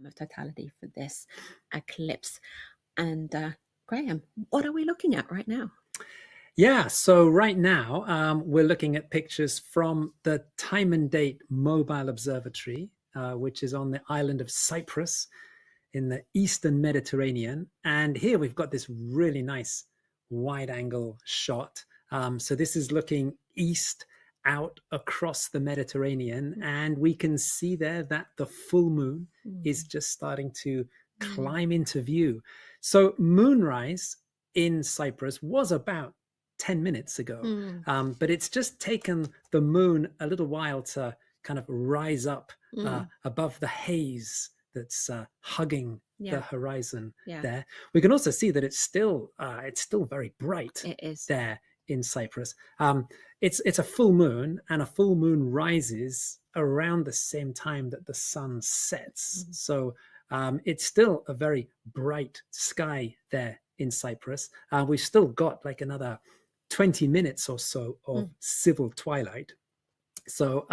of totality for this eclipse. And Graham, what are we looking at right now? Yeah, so right now we're looking at pictures from the Time and Date Mobile Observatory, which is on the island of Cyprus in the Eastern Mediterranean. And here we've got this really nice wide angle shot. So this is looking east out across the Mediterranean, and we can see there that the full moon is just starting to climb into view. So moonrise in Cyprus was about 10 minutes ago, but it's just taken the moon a little while to kind of rise up above the haze that's hugging the horizon there. We can also see that it's still very bright. It is there in Cyprus. It's a full moon, and a full moon rises around the same time that the sun sets. So it's still a very bright sky there in Cyprus. We've still got like another 20 minutes or so of civil twilight. So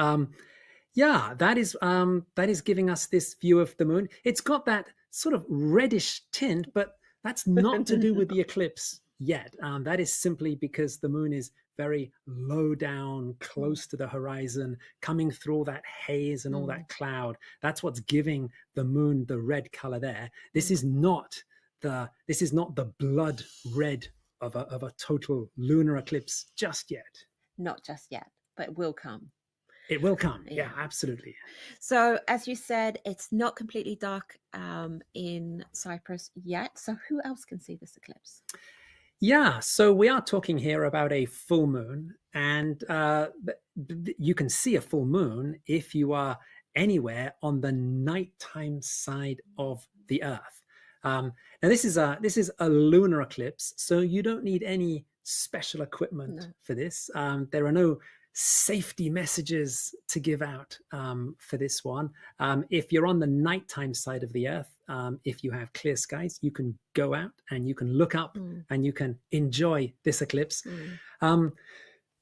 yeah, that is giving us this view of the moon. It's got that sort of reddish tint, but that's not to do with the eclipse yet. That is simply because the moon is very low down, close to the horizon, coming through all that haze and all that cloud. That's what's giving the moon the red color there. This is not the blood red of a total lunar eclipse just yet. Not just yet, but it will come. It will come. Yeah, absolutely. So as you said, it's not completely dark in Cyprus yet. So who else can see this eclipse? Yeah, so we are talking here about a full moon, and you can see a full moon if you are anywhere on the nighttime side of the Earth. Now this is a lunar eclipse, so you don't need any special equipment for this. There are no safety messages to give out for this one. If you're on the nighttime side of the Earth, if you have clear skies, you can go out and you can look up and you can enjoy this eclipse.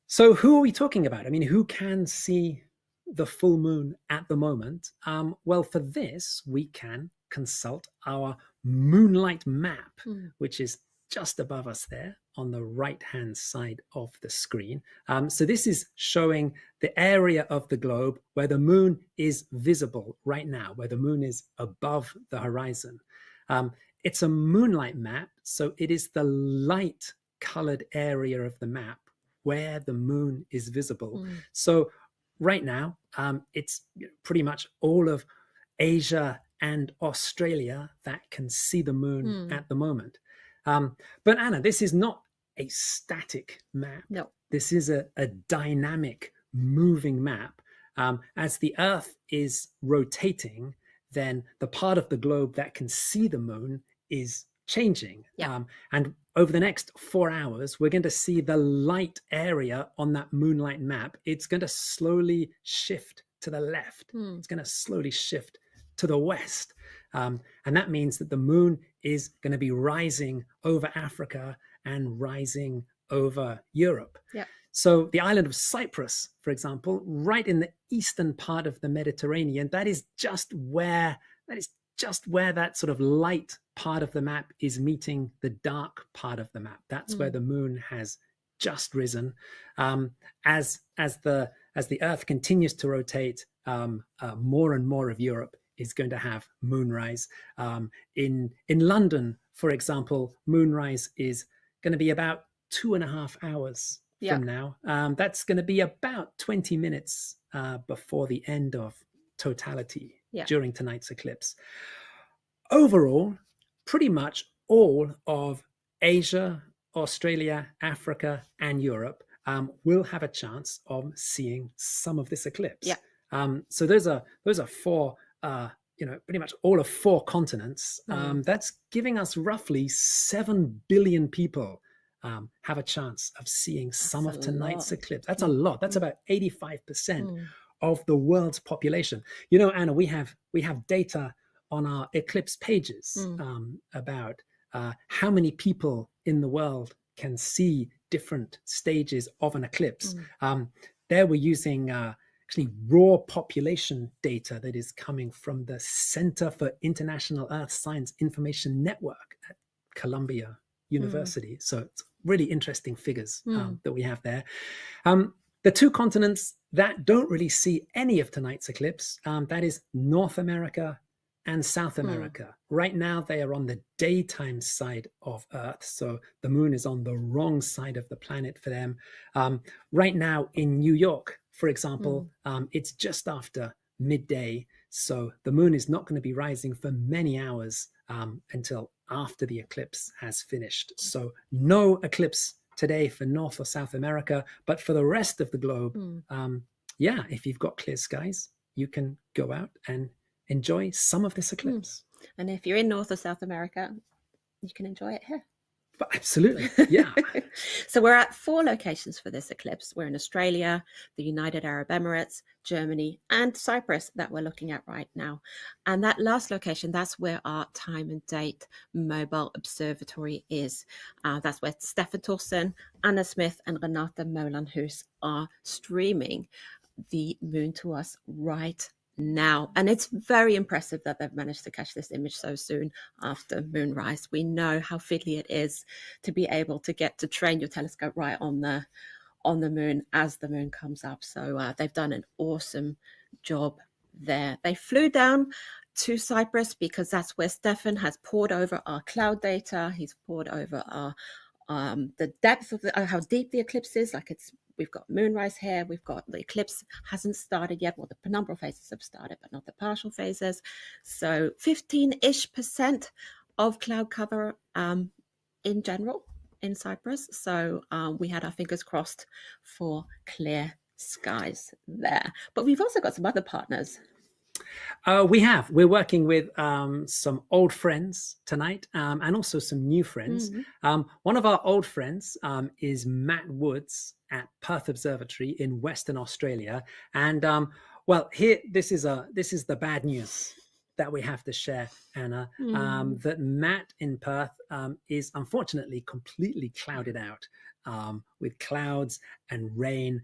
So who are we talking about? I mean, who can see the full moon at the moment? Well, for this, we can consult our moonlight map, which is just above us there on the right-hand side of the screen. So this is showing the area of the globe where the moon is visible right now, where the moon is above the horizon. It's a moonlight map, so it is the light-colored area of the map where the moon is visible. So right now, it's pretty much all of Asia and Australia that can see the moon at the moment. But Anna, this is not a static map. No. This is a dynamic, moving map. As the Earth is rotating, then the part of the globe that can see the moon is changing. And over the next 4 hours, we're going to see the light area on that moonlight map. It's going to slowly shift to the left. It's going to slowly shift to the west. And that means that the moon is going to be rising over Africa and rising over Europe. So the island of Cyprus, for example, right in the eastern part of the Mediterranean, that is just where that sort of light part of the map is meeting the dark part of the map. That's where the moon has just risen. As the Earth continues to rotate, more and more of Europe is going to have moonrise. In London, for example, moonrise is going to be about 2.5 hours from now. That's going to be about 20 minutes before the end of totality during tonight's eclipse. Overall, pretty much all of Asia, Australia, Africa, and Europe will have a chance of seeing some of this eclipse. So those are four, pretty much all of 4 continents. That's giving us roughly 7 billion people have a chance of seeing some of tonight's eclipse. That's a lot. That's about 85% of the world's population. You know, Anna, we have data on our eclipse pages about how many people in the world can see different stages of an eclipse. There we're using kind actually raw population data that is coming from the Center for International Earth Science Information Network at Columbia University. So it's really interesting figures that we have there. The two continents that don't really see any of tonight's eclipse, that is North America and South America. Right now, they are on the daytime side of Earth. So the moon is on the wrong side of the planet for them. Right now in New York, for example, it's just after midday. So the moon is not going to be rising for many hours until after the eclipse has finished. So no eclipse today for North or South America, but for the rest of the globe, yeah, if you've got clear skies, you can go out and enjoy some of this eclipse. And if you're in North or South America, you can enjoy it here. But absolutely, yeah. So we're at 4 locations for this eclipse. We're in Australia, the United Arab Emirates, Germany, and Cyprus that we're looking at right now. And that last location, that's where our time and date mobile observatory is. That's where Stefan Thorsen, Anna Smith, and Renata Molenhuis are streaming the moon to us right now. And it's very impressive that they've managed to catch this image so soon after moonrise. We know how fiddly it is to be able to get to train your telescope right on the moon as the moon comes up. So they've done an awesome job there. They flew down to Cyprus because that's where Stefan has poured over our cloud data. He's poured over our the depth of how deep the eclipse is. We've got moonrise here. We've got the eclipse hasn't started yet. Well, the penumbral phases have started, but not the partial phases. So 15-ish% of cloud cover in general in Cyprus. So we had our fingers crossed for clear skies there. But we've also got some other partners. We're working with some old friends tonight and also some new friends. One of our old friends is Matt Woods at Perth Observatory in Western Australia. And well, here, this is the bad news that we have to share, Anna, that Matt in Perth is unfortunately completely clouded out with clouds and rain.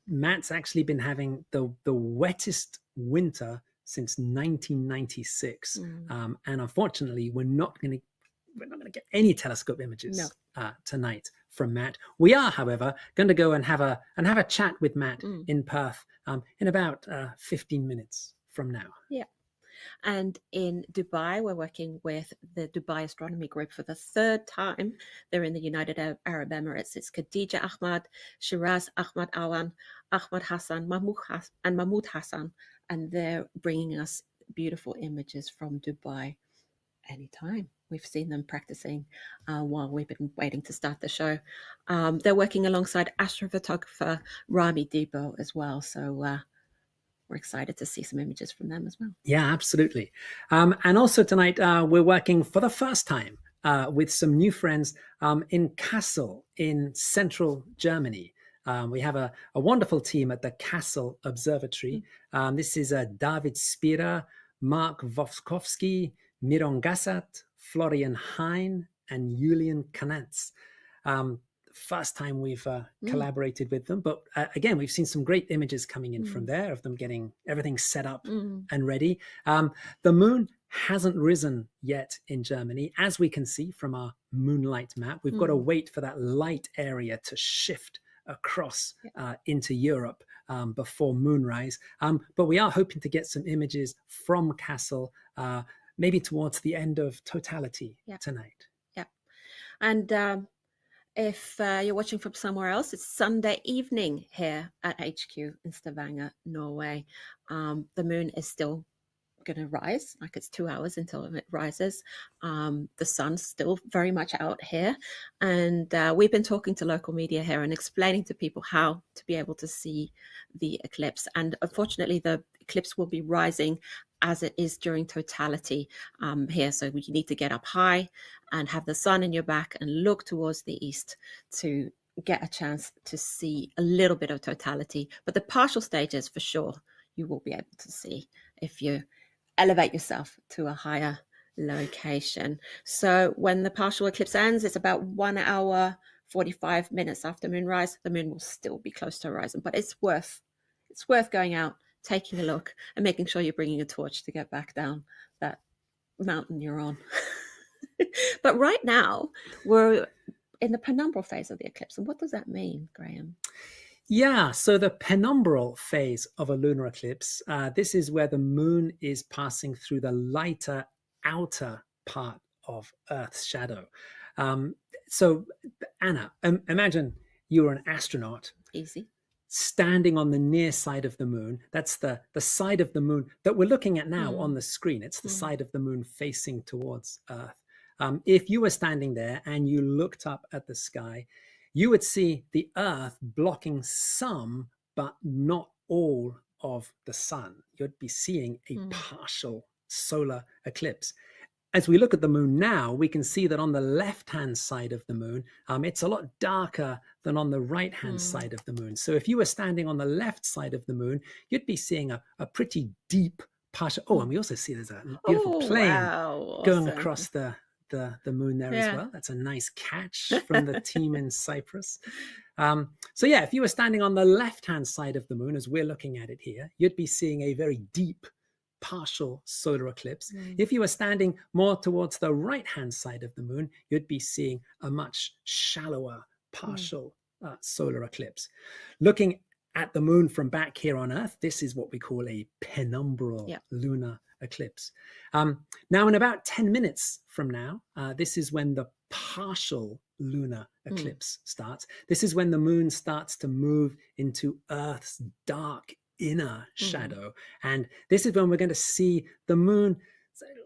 Matt's actually been having the wettest winter since 1996, and unfortunately, we're not going to get any telescope images tonight from Matt. We are, however, going to go and have a chat with Matt in Perth in about 15 minutes from now. Yeah. And in Dubai, we're working with the Dubai Astronomy Group for the 3rd time. They're in the United Arab Emirates. It's Khadija Ahmad, Shiraz Ahmad Awan, Ahmad Hassan, and Mahmoud Hassan. And they're bringing us beautiful images from Dubai anytime. We've seen them practicing while we've been waiting to start the show. They're working alongside astrophotographer Rami Debo as well. So we're excited to see some images from them as well. Yeah, absolutely. And also tonight, we're working for the first time with some new friends in Kassel in central Germany. We have a wonderful team at the Kassel Observatory. This is David Spira, Mark Voskowski, Miron Gassat, Florian Hein, and Julian Kanatz. First time we've collaborated with them, but again, we've seen some great images coming in from there of them getting everything set up and ready. The moon hasn't risen yet in Germany, as we can see from our moonlight map. We've got to wait for that light area to shift across into Europe before moonrise. But we are hoping to get some images from Kassel, maybe towards the end of Totality tonight. Yeah. And if you're watching from somewhere else, it's Sunday evening here at HQ in Stavanger, Norway. The moon is still going to rise, like it's 2 hours until it rises. The sun's still very much out here. And we've been talking to local media here and explaining to people how to be able to see the eclipse. And unfortunately, the eclipse will be rising as it is during Totality here. So you need to get up high and have the sun in your back and look towards the east to get a chance to see a little bit of Totality. But the partial stages, for sure, you will be able to see if you elevate yourself to a higher location. So when the partial eclipse ends, it's about 1 hour, 45 minutes after moonrise. The moon will still be close to horizon, but it's worth it's worth going out, taking a look, and making sure you're bringing a torch to get back down that mountain you're on. But right now, we're in the penumbral phase of the eclipse. And what does that mean, Graham? Yeah, so the penumbral phase of a lunar eclipse, this is where the moon is passing through the lighter outer part of Earth's shadow. So, Anna, imagine you were an astronaut. Easy. Standing on the near side of the moon. That's the side of the moon that we're looking at now on the screen. It's the side of the moon facing towards Earth. If you were standing there and you looked up at the sky, you would see the Earth blocking some, but not all of the sun. You'd be seeing a partial solar eclipse. As we look at the moon now, we can see that on the left-hand side of the moon, it's a lot darker than on the right-hand side of the moon. So if you were standing on the left side of the moon, you'd be seeing a pretty deep partial. Oh, and we also see there's a beautiful plane going across the moon there as well. That's a nice catch from the team in Cyprus. So yeah, if you were standing on the left-hand side of the moon, as we're looking at it here, you'd be seeing a very deep partial solar eclipse. If you were standing more towards the right-hand side of the moon, you'd be seeing a much shallower partial solar eclipse. Looking at the moon from back here on Earth, this is what we call a penumbral lunar eclipse. Now, in about 10 minutes from now, this is when the partial lunar eclipse starts. This is when the moon starts to move into Earth's dark inner shadow. And this is when we're going to see the moon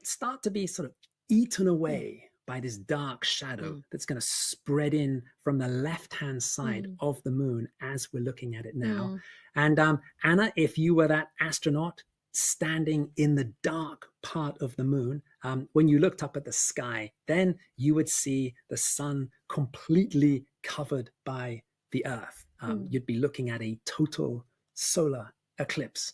start to be sort of eaten away by this dark shadow that's going to spread in from the left-hand side of the moon as we're looking at it now. And Anna, if you were that astronaut standing in the dark part of the moon, when you looked up at the sky, then you would see the sun completely covered by the Earth. You'd be looking at a total solar eclipse.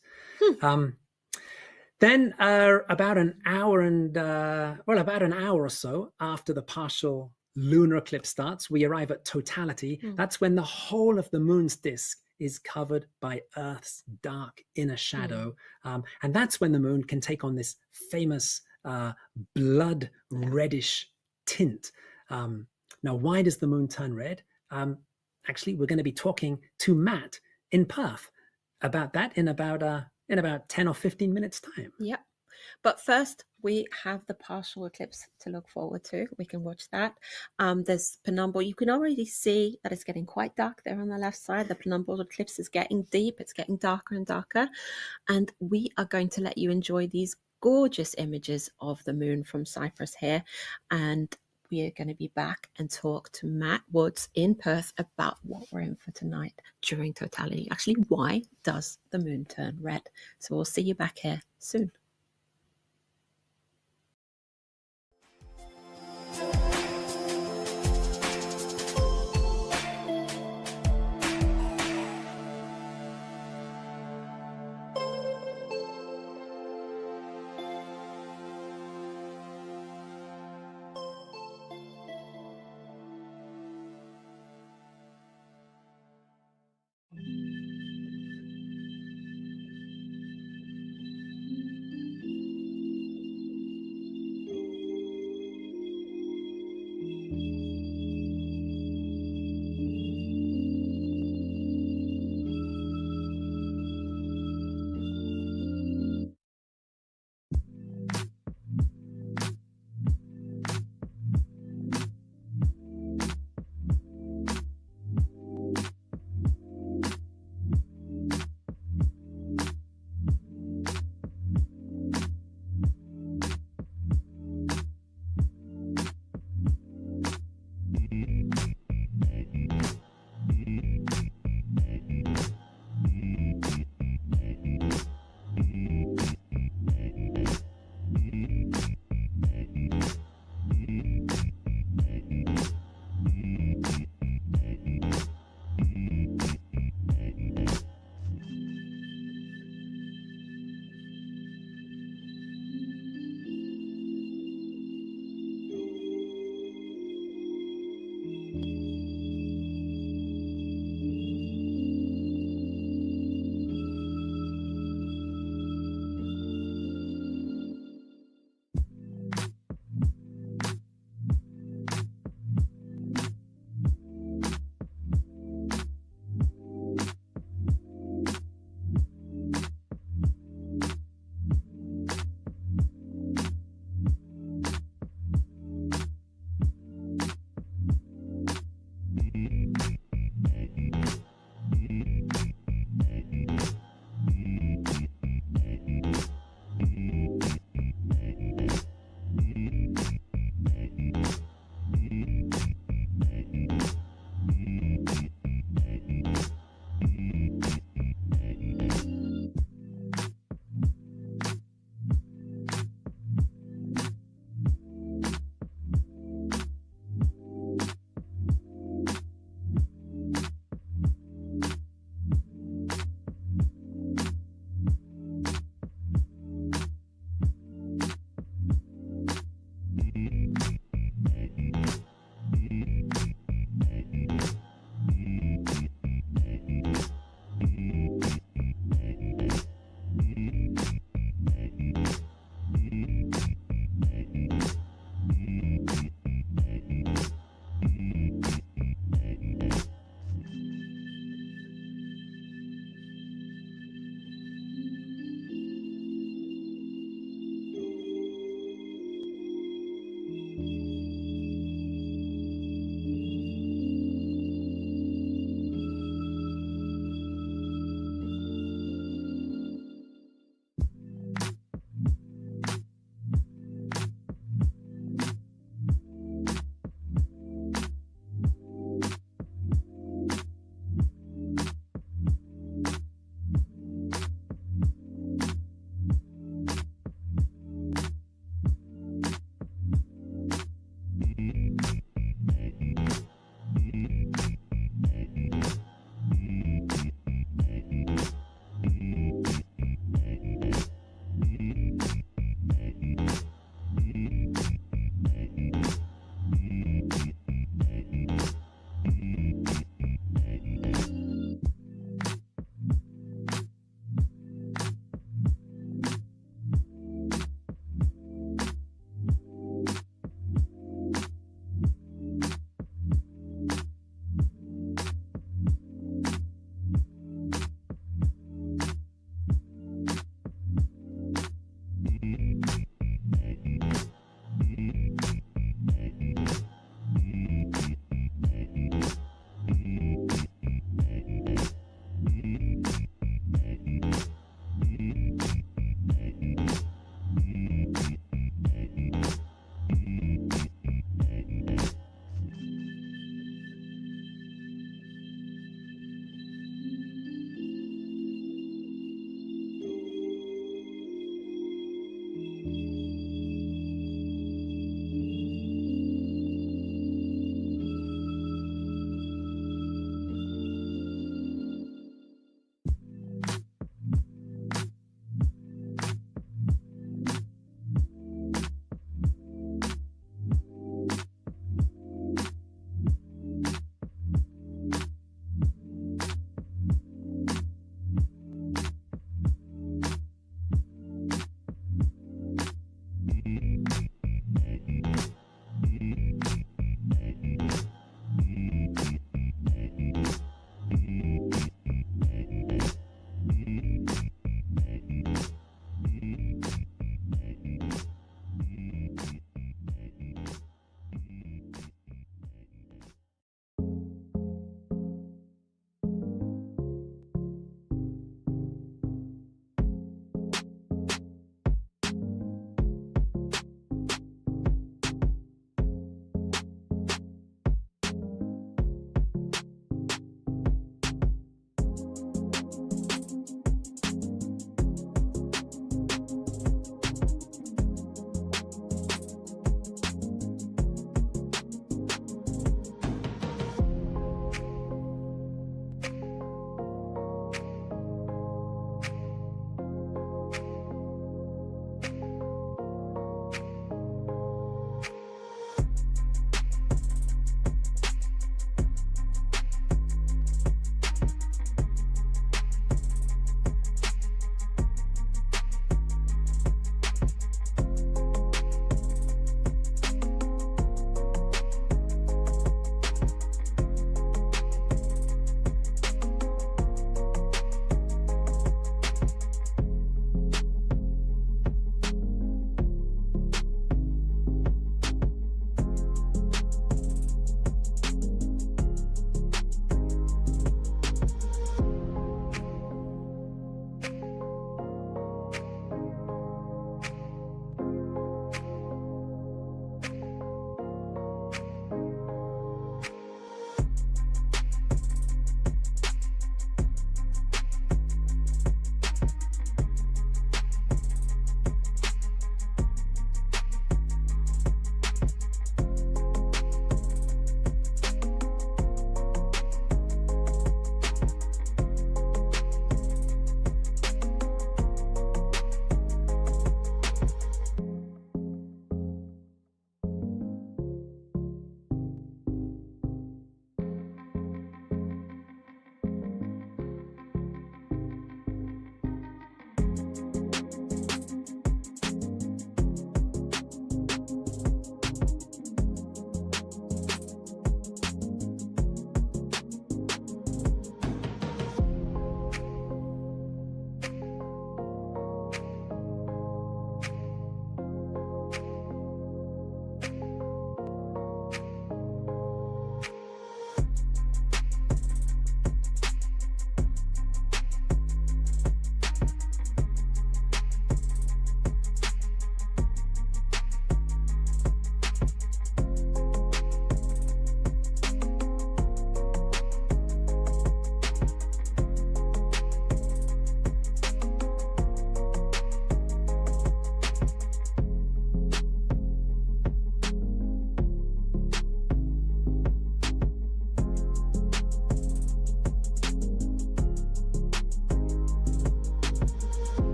Then about an hour or so after the partial lunar eclipse starts, we arrive at totality. That's when the whole of the moon's disk is covered by Earth's dark inner shadow. And that's when the moon can take on this famous blood reddish tint. Now, why does the moon turn red? Actually, we're going to be talking to Matt in Perth about that in about 10 or 15 minutes time. Yep. But first, we have the partial eclipse to look forward to. We can watch that. There's penumbral. You can already see that it's getting quite dark there on the left side. The penumbral eclipse is getting deep. It's getting darker and darker. And we are going to let you enjoy these gorgeous images of the moon from Cyprus here. And we are going to be back and talk to Matt Woods in Perth about what we're in for tonight during Totality. Actually, why does the moon turn red? So we'll see you back here soon.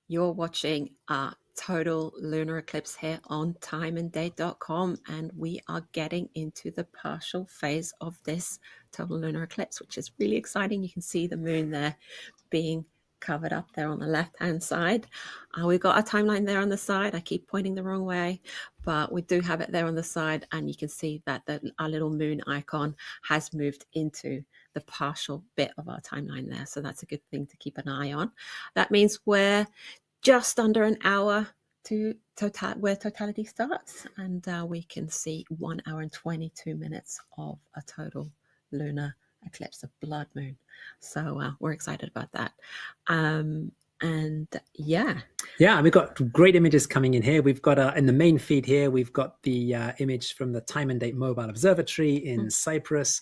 You're watching total lunar eclipse here on timeanddate.com, and we are getting into the partial phase of this total lunar eclipse, which is really exciting. You can see the moon there being covered up there on the left hand side. We've got our timeline there on the side. I keep pointing the wrong way, but we do have it there on the side, and you can see that our little moon icon has moved into the partial bit of our timeline there. So that's a good thing to keep an eye on. That means we're just under an hour to where totality starts, and we can see 1 hour and 22 minutes of a total lunar eclipse, of blood moon. So we're excited about that. And yeah, we've got great images coming in here. We've got in the main feed here, we've got the image from the Time and Date Mobile Observatory in Cyprus.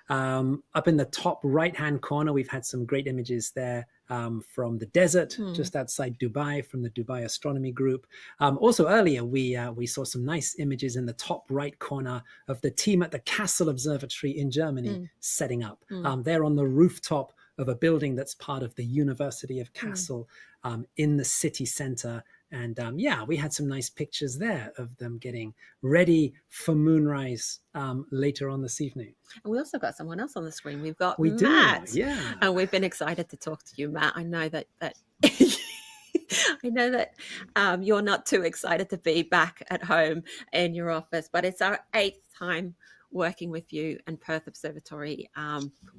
Up in the top right hand corner, we've had some great images there from the desert just outside Dubai, from the Dubai Astronomy Group. Also earlier, we saw some nice images in the top right corner of the team at the Kassel Observatory in Germany setting up. They're on the rooftop of a building that's part of the University of Kassel in the city center. And we had some nice pictures there of them getting ready for moonrise later on this evening. And we also got someone else on the screen. We've got Matt. Yeah. And we've been excited to talk to you, Matt. I know that I know that you're not too excited to be back at home in your office, but it's our 8th time working with you and Perth Observatory.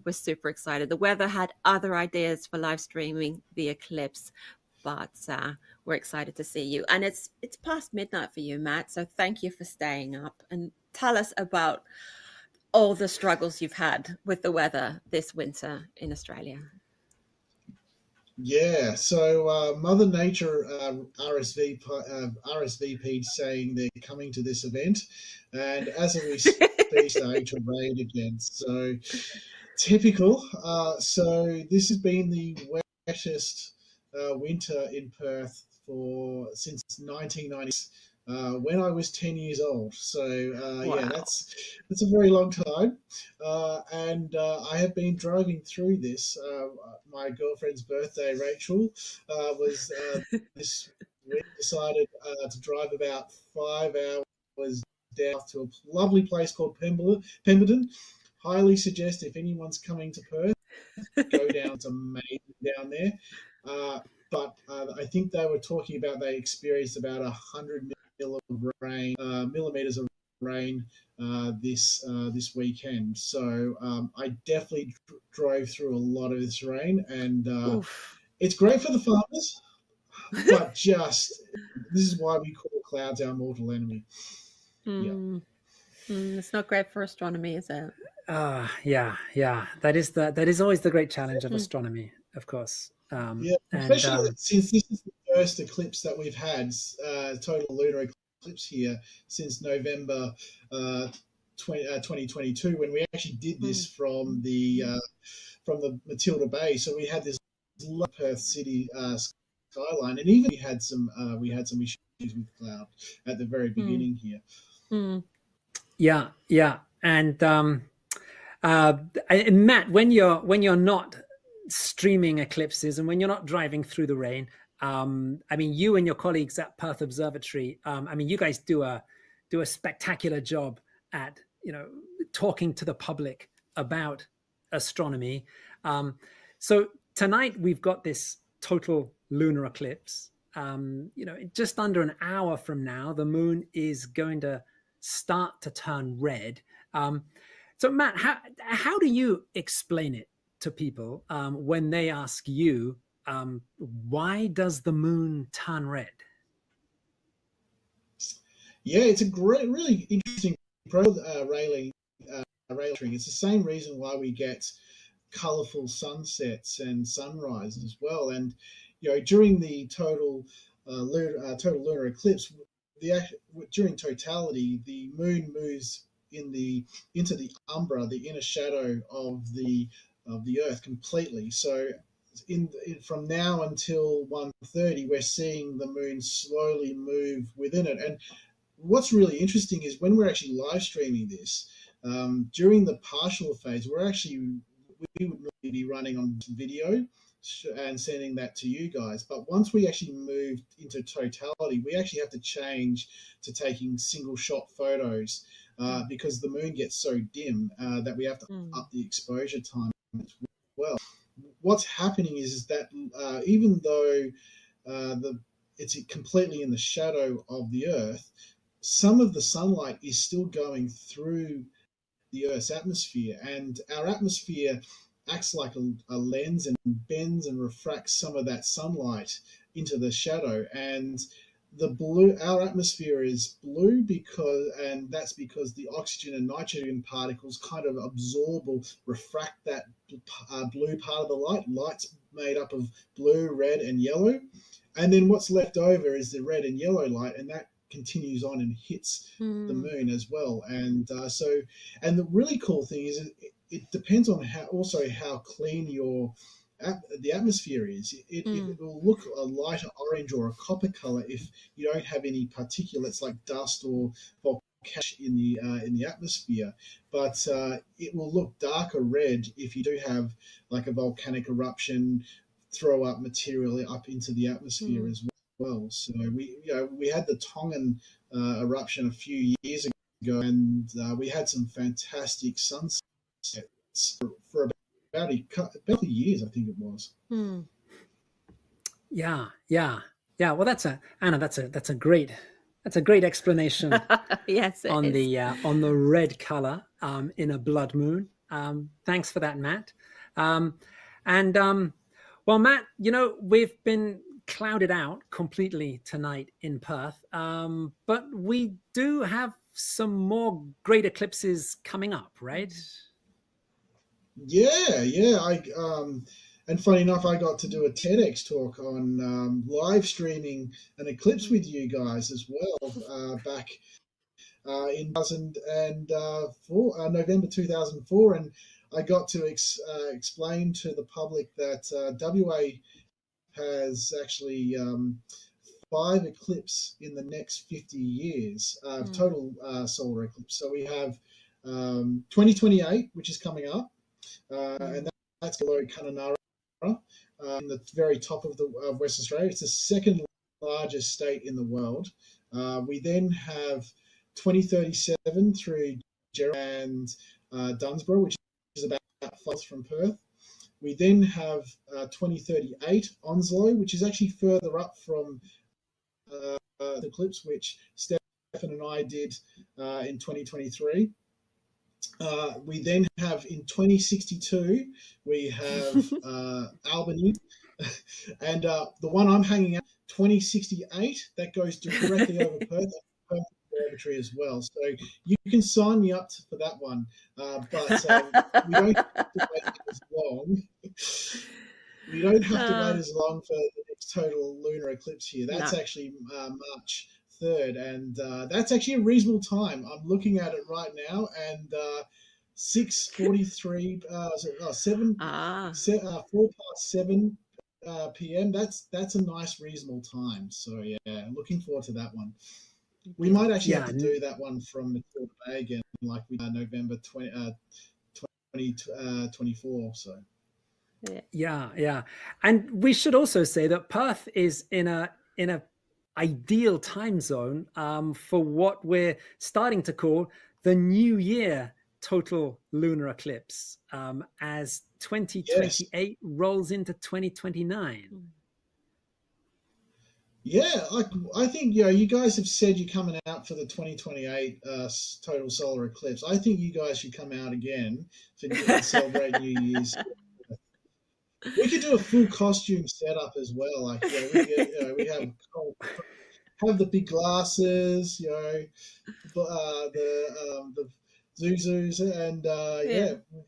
We're super excited. The weather had other ideas for live streaming the eclipse, but we're excited to see you. And it's past midnight for you, Matt. So thank you for staying up, and tell us about all the struggles you've had with the weather this winter in Australia. Yeah, so Mother Nature RSVP'd saying they're coming to this event, and as we speak, starting to rain again. So typical. So this has been the wettest winter in Perth since 1990. When I was 10 years old. So wow. That's a very long time. And I have been driving through this. My girlfriend's birthday, Rachel, was this week, decided to drive about 5 hours down to a lovely place called Pemberton. Highly suggest if anyone's coming to Perth, go down. It's amazing down there. But I think they were talking about they experienced about 100 millimeters of rain this weekend. So I definitely drove through a lot of this rain, and it's great for the farmers, but this is why we call clouds our mortal enemy. It's not great for astronomy, is it? That is always the great challenge of astronomy, of course. Especially since this is the first eclipse that we've had, total lunar eclipse here since November 2022, when we actually did this from the Matilda Bay. So we had this Perth City skyline, and even we had some issues with cloud at the very beginning here. And Matt, when you're not streaming eclipses and when you're not driving through the rain, you and your colleagues at Perth Observatory, you guys do a spectacular job at talking to the public about astronomy. So tonight we've got this total lunar eclipse. Just under an hour from now, the moon is going to start to turn red. So Matt, how do you explain it to people when they ask you, why does the moon turn red? Yeah, it's a really interesting railing. It's the same reason why we get colourful sunsets and sunrises as well. And during the total lunar eclipse, during totality, the moon moves into the umbra, the inner shadow of the Earth completely. So from now until 1:30, we're seeing the moon slowly move within it. And what's really interesting is when we're actually live streaming this, during the partial phase, we would normally be running on video and sending that to you guys. But once we actually move moved into totality, we actually have to change to taking single shot photos because the moon gets so dim that we have to up the exposure time as well. What's happening is that even though it's completely in the shadow of the Earth, some of the sunlight is still going through the Earth's atmosphere, and our atmosphere acts like a lens and bends and refracts some of that sunlight into the shadow. And our atmosphere is blue and that's because the oxygen and nitrogen particles kind of absorb or refract that blue part of the light. Light's made up of blue, red, and yellow, and then what's left over is the red and yellow light, and that continues on and hits the moon as well. And and the really cool thing is it depends on how clean the atmosphere is. It will look a lighter orange or a copper color if you don't have any particulates like dust or volcanic in the atmosphere, but it will look darker red if you do have like a volcanic eruption throw up material up into the atmosphere as well. So we had the Tongan eruption a few years ago, and we had some fantastic sunsets for about a years, I think it was. Yeah. Well, that's a great explanation. Yes, on the red color in a blood moon. Thanks for that, Matt. Well, Matt, we've been clouded out completely tonight in Perth, but we do have some more great eclipses coming up, right? Yeah. And funny enough, I got to do a TEDx talk on live streaming an eclipse with you guys as well back in 2004, November 2004, and I got to explain to the public that WA has actually 5 eclipses in the next 50 years, total solar eclipse. So we have 2028, which is coming up, and that's below Kununurra, in the very top of West Australia. It's the second largest state in the world. We then have 2037 through Gerald and Dunsborough, which is about 5 miles from Perth. We then have 2038 Onslow, which is actually further up from the eclipse, which Stefan and I did in 2023. We then have in 2062, we have Albany, and the one I'm hanging out, 2068, that goes directly over Perth. Observatory as well, so you can sign me up for that one, but we don't have to wait as long. We don't have to wait as long for the next total lunar eclipse here. That's actually March 3rd, and that's actually a reasonable time. I'm looking at it right now, and 6:43, 7 p.m. That's a nice reasonable time. So yeah, looking forward to that one. We might actually have to do that one from Matilda Bay again, like we did November 2024. So yeah, and we should also say that Perth is in a ideal time zone for what we're starting to call the New Year total lunar eclipse, as 2028 rolls into 2029. Yeah, I think you guys have said you're coming out for the 2028 total solar eclipse. I think you guys should come out again to celebrate New Year's. We could do a full costume setup as well. Like we have the big glasses, the zuzus, and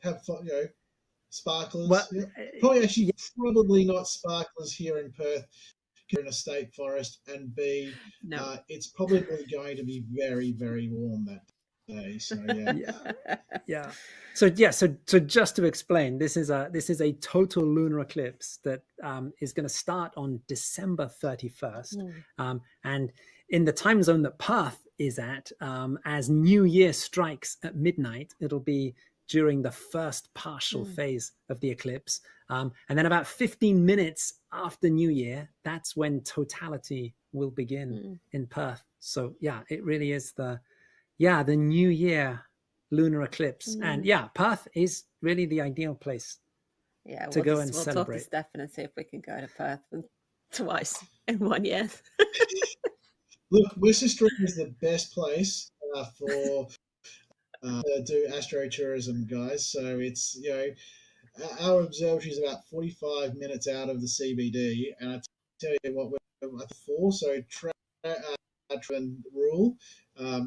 have fun, sparklers. Well, Probably not sparklers here in Perth. In a state forest, and B, it's probably going to be very, very warm that day. So yeah. So just to explain, this is a total lunar eclipse that is going to start on December 31st, and in the time zone that Perth is at, as New Year strikes at midnight, it'll be during the first partial Mm. phase of the eclipse. And then about 15 minutes after New Year, that's when totality will begin in Perth. So yeah, it really is the New Year lunar eclipse. And yeah, Perth is really the ideal place Yeah, to go and we'll talk to celebrate. Steph and see if we can go to Perth twice in 1 year. Look, West Australia is the best place for do astrotourism, guys. So it's, you know, our observatory is about 45 minutes out of the CBD, and I tell you what, we're at 4, so and rule.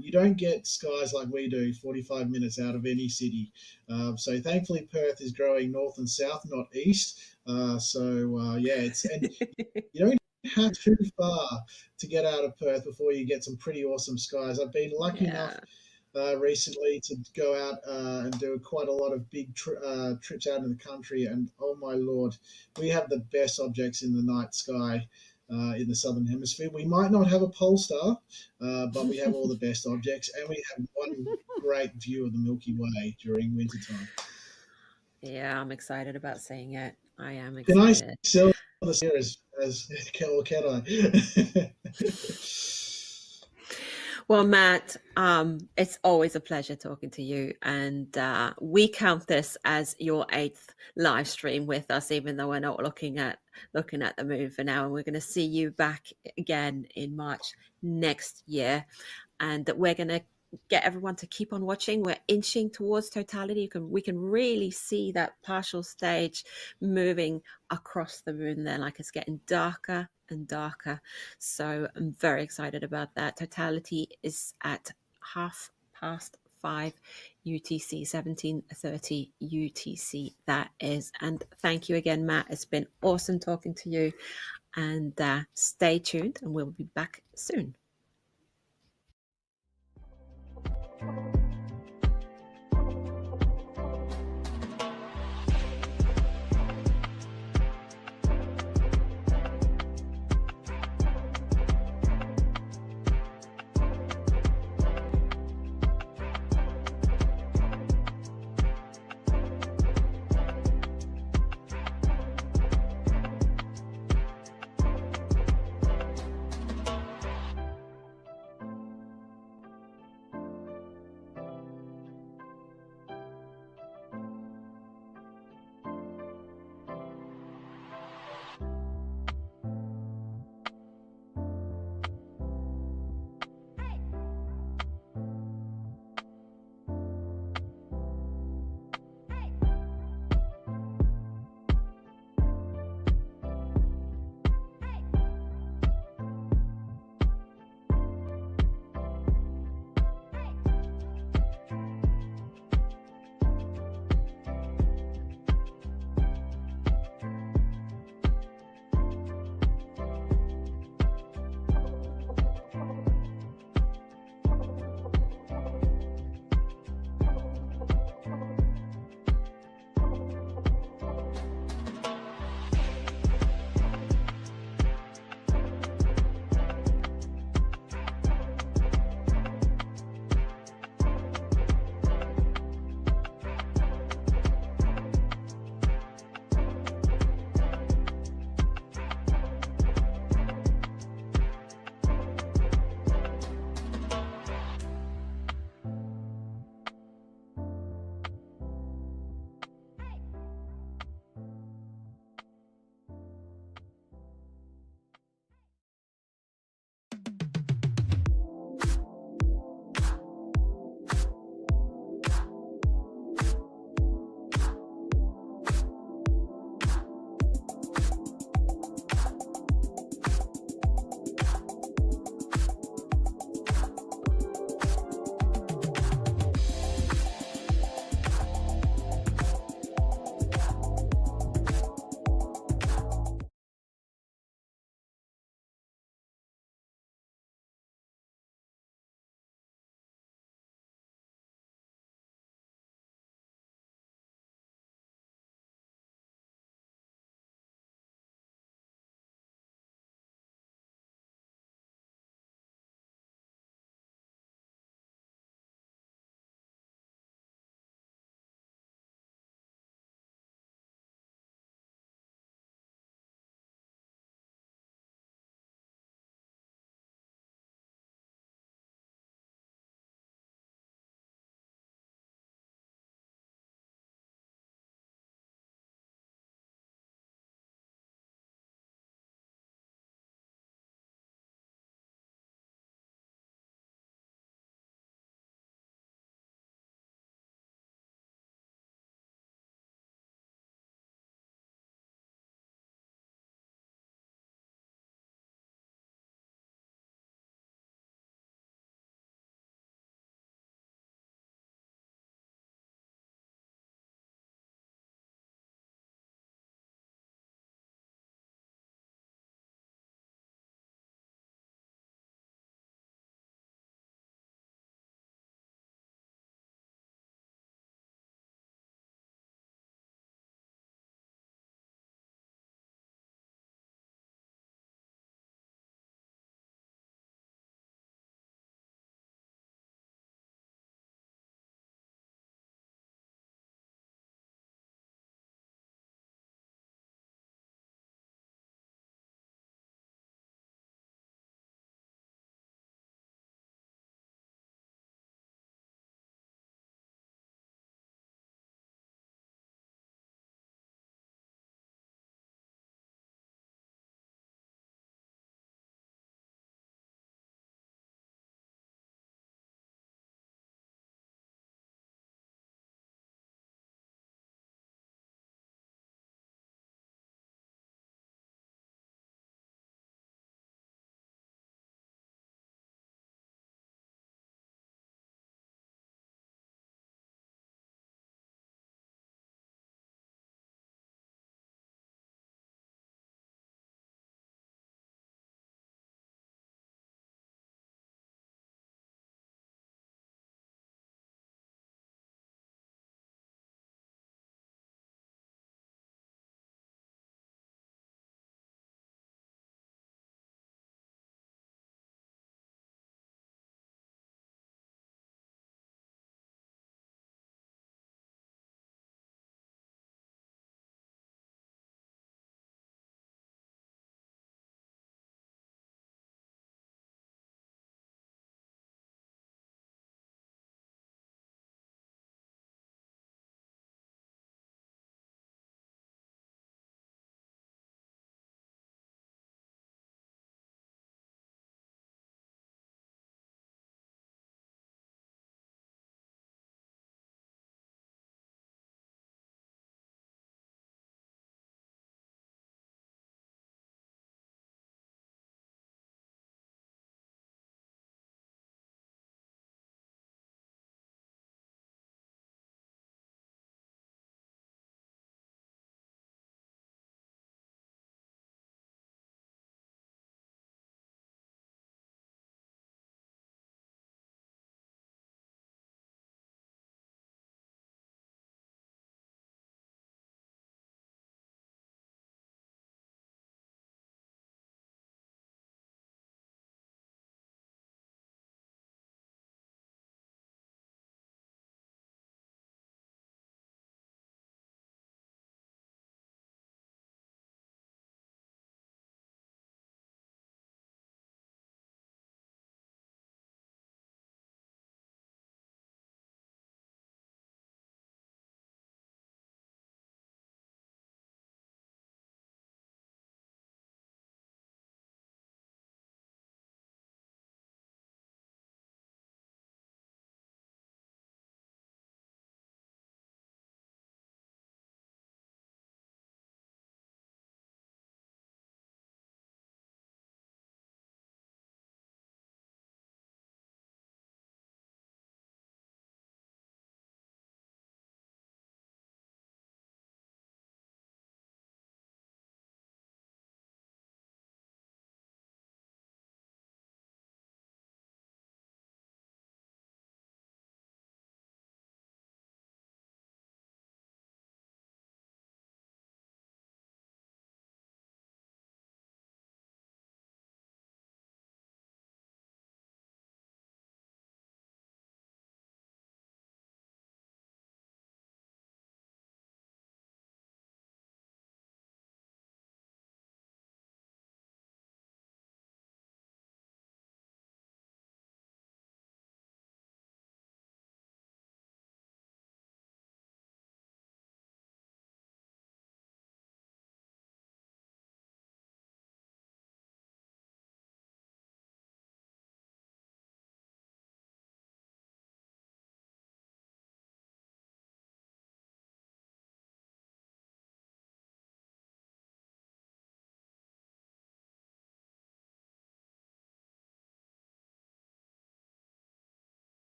You don't get skies like we do 45 minutes out of any city. So thankfully Perth is growing north and south, not east. It's, and you don't have too far to get out of Perth before you get some pretty awesome skies. I've been lucky enough recently to go out and do quite a lot of big trips out in the country, and oh my lord, we have the best objects in the night sky in the southern hemisphere. We might not have a pole star, but we have all the best objects, and we have one great view of the Milky Way during wintertime. Yeah, I'm excited about seeing it. I am Can I excited. sell this here as or can I? Well, Matt, it's always a pleasure talking to you, and we count this as your 8th live stream with us, even though we're not looking at the moon for now. And we're going to see you back again in March next year, and that we're going to get everyone to keep on watching. We're inching towards totality. We can really see that partial stage moving across the moon there, like it's getting darker and darker. So I'm very excited about that. Totality is at 5:30 UTC, 17:30 UTC, that is. And thank you again, Matt. It's been awesome talking to you, and stay tuned, and we'll be back soon.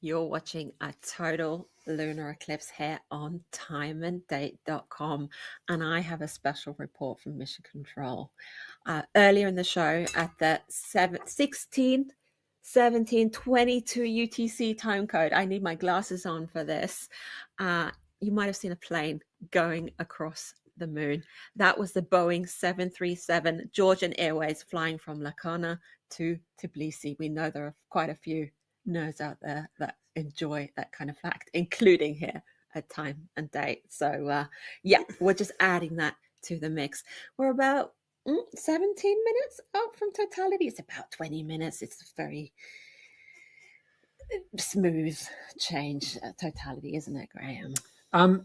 You're watching a total lunar eclipse here on timeanddate.com, and I have a special report from Mission Control. Earlier in the show, at the 16th, 1722 UTC time code, I need my glasses on for this. You might have seen a plane going across the moon. That was the Boeing 737 Georgian Airways flying from Lacona to Tbilisi. We know there are quite a few nerds out there that enjoy that kind of fact, including here at Time and Date. So yeah, we're just adding that to the mix. We're about 17 minutes out from Totality. It's about 20 minutes. It's a very smooth change at Totality, isn't it, Graham?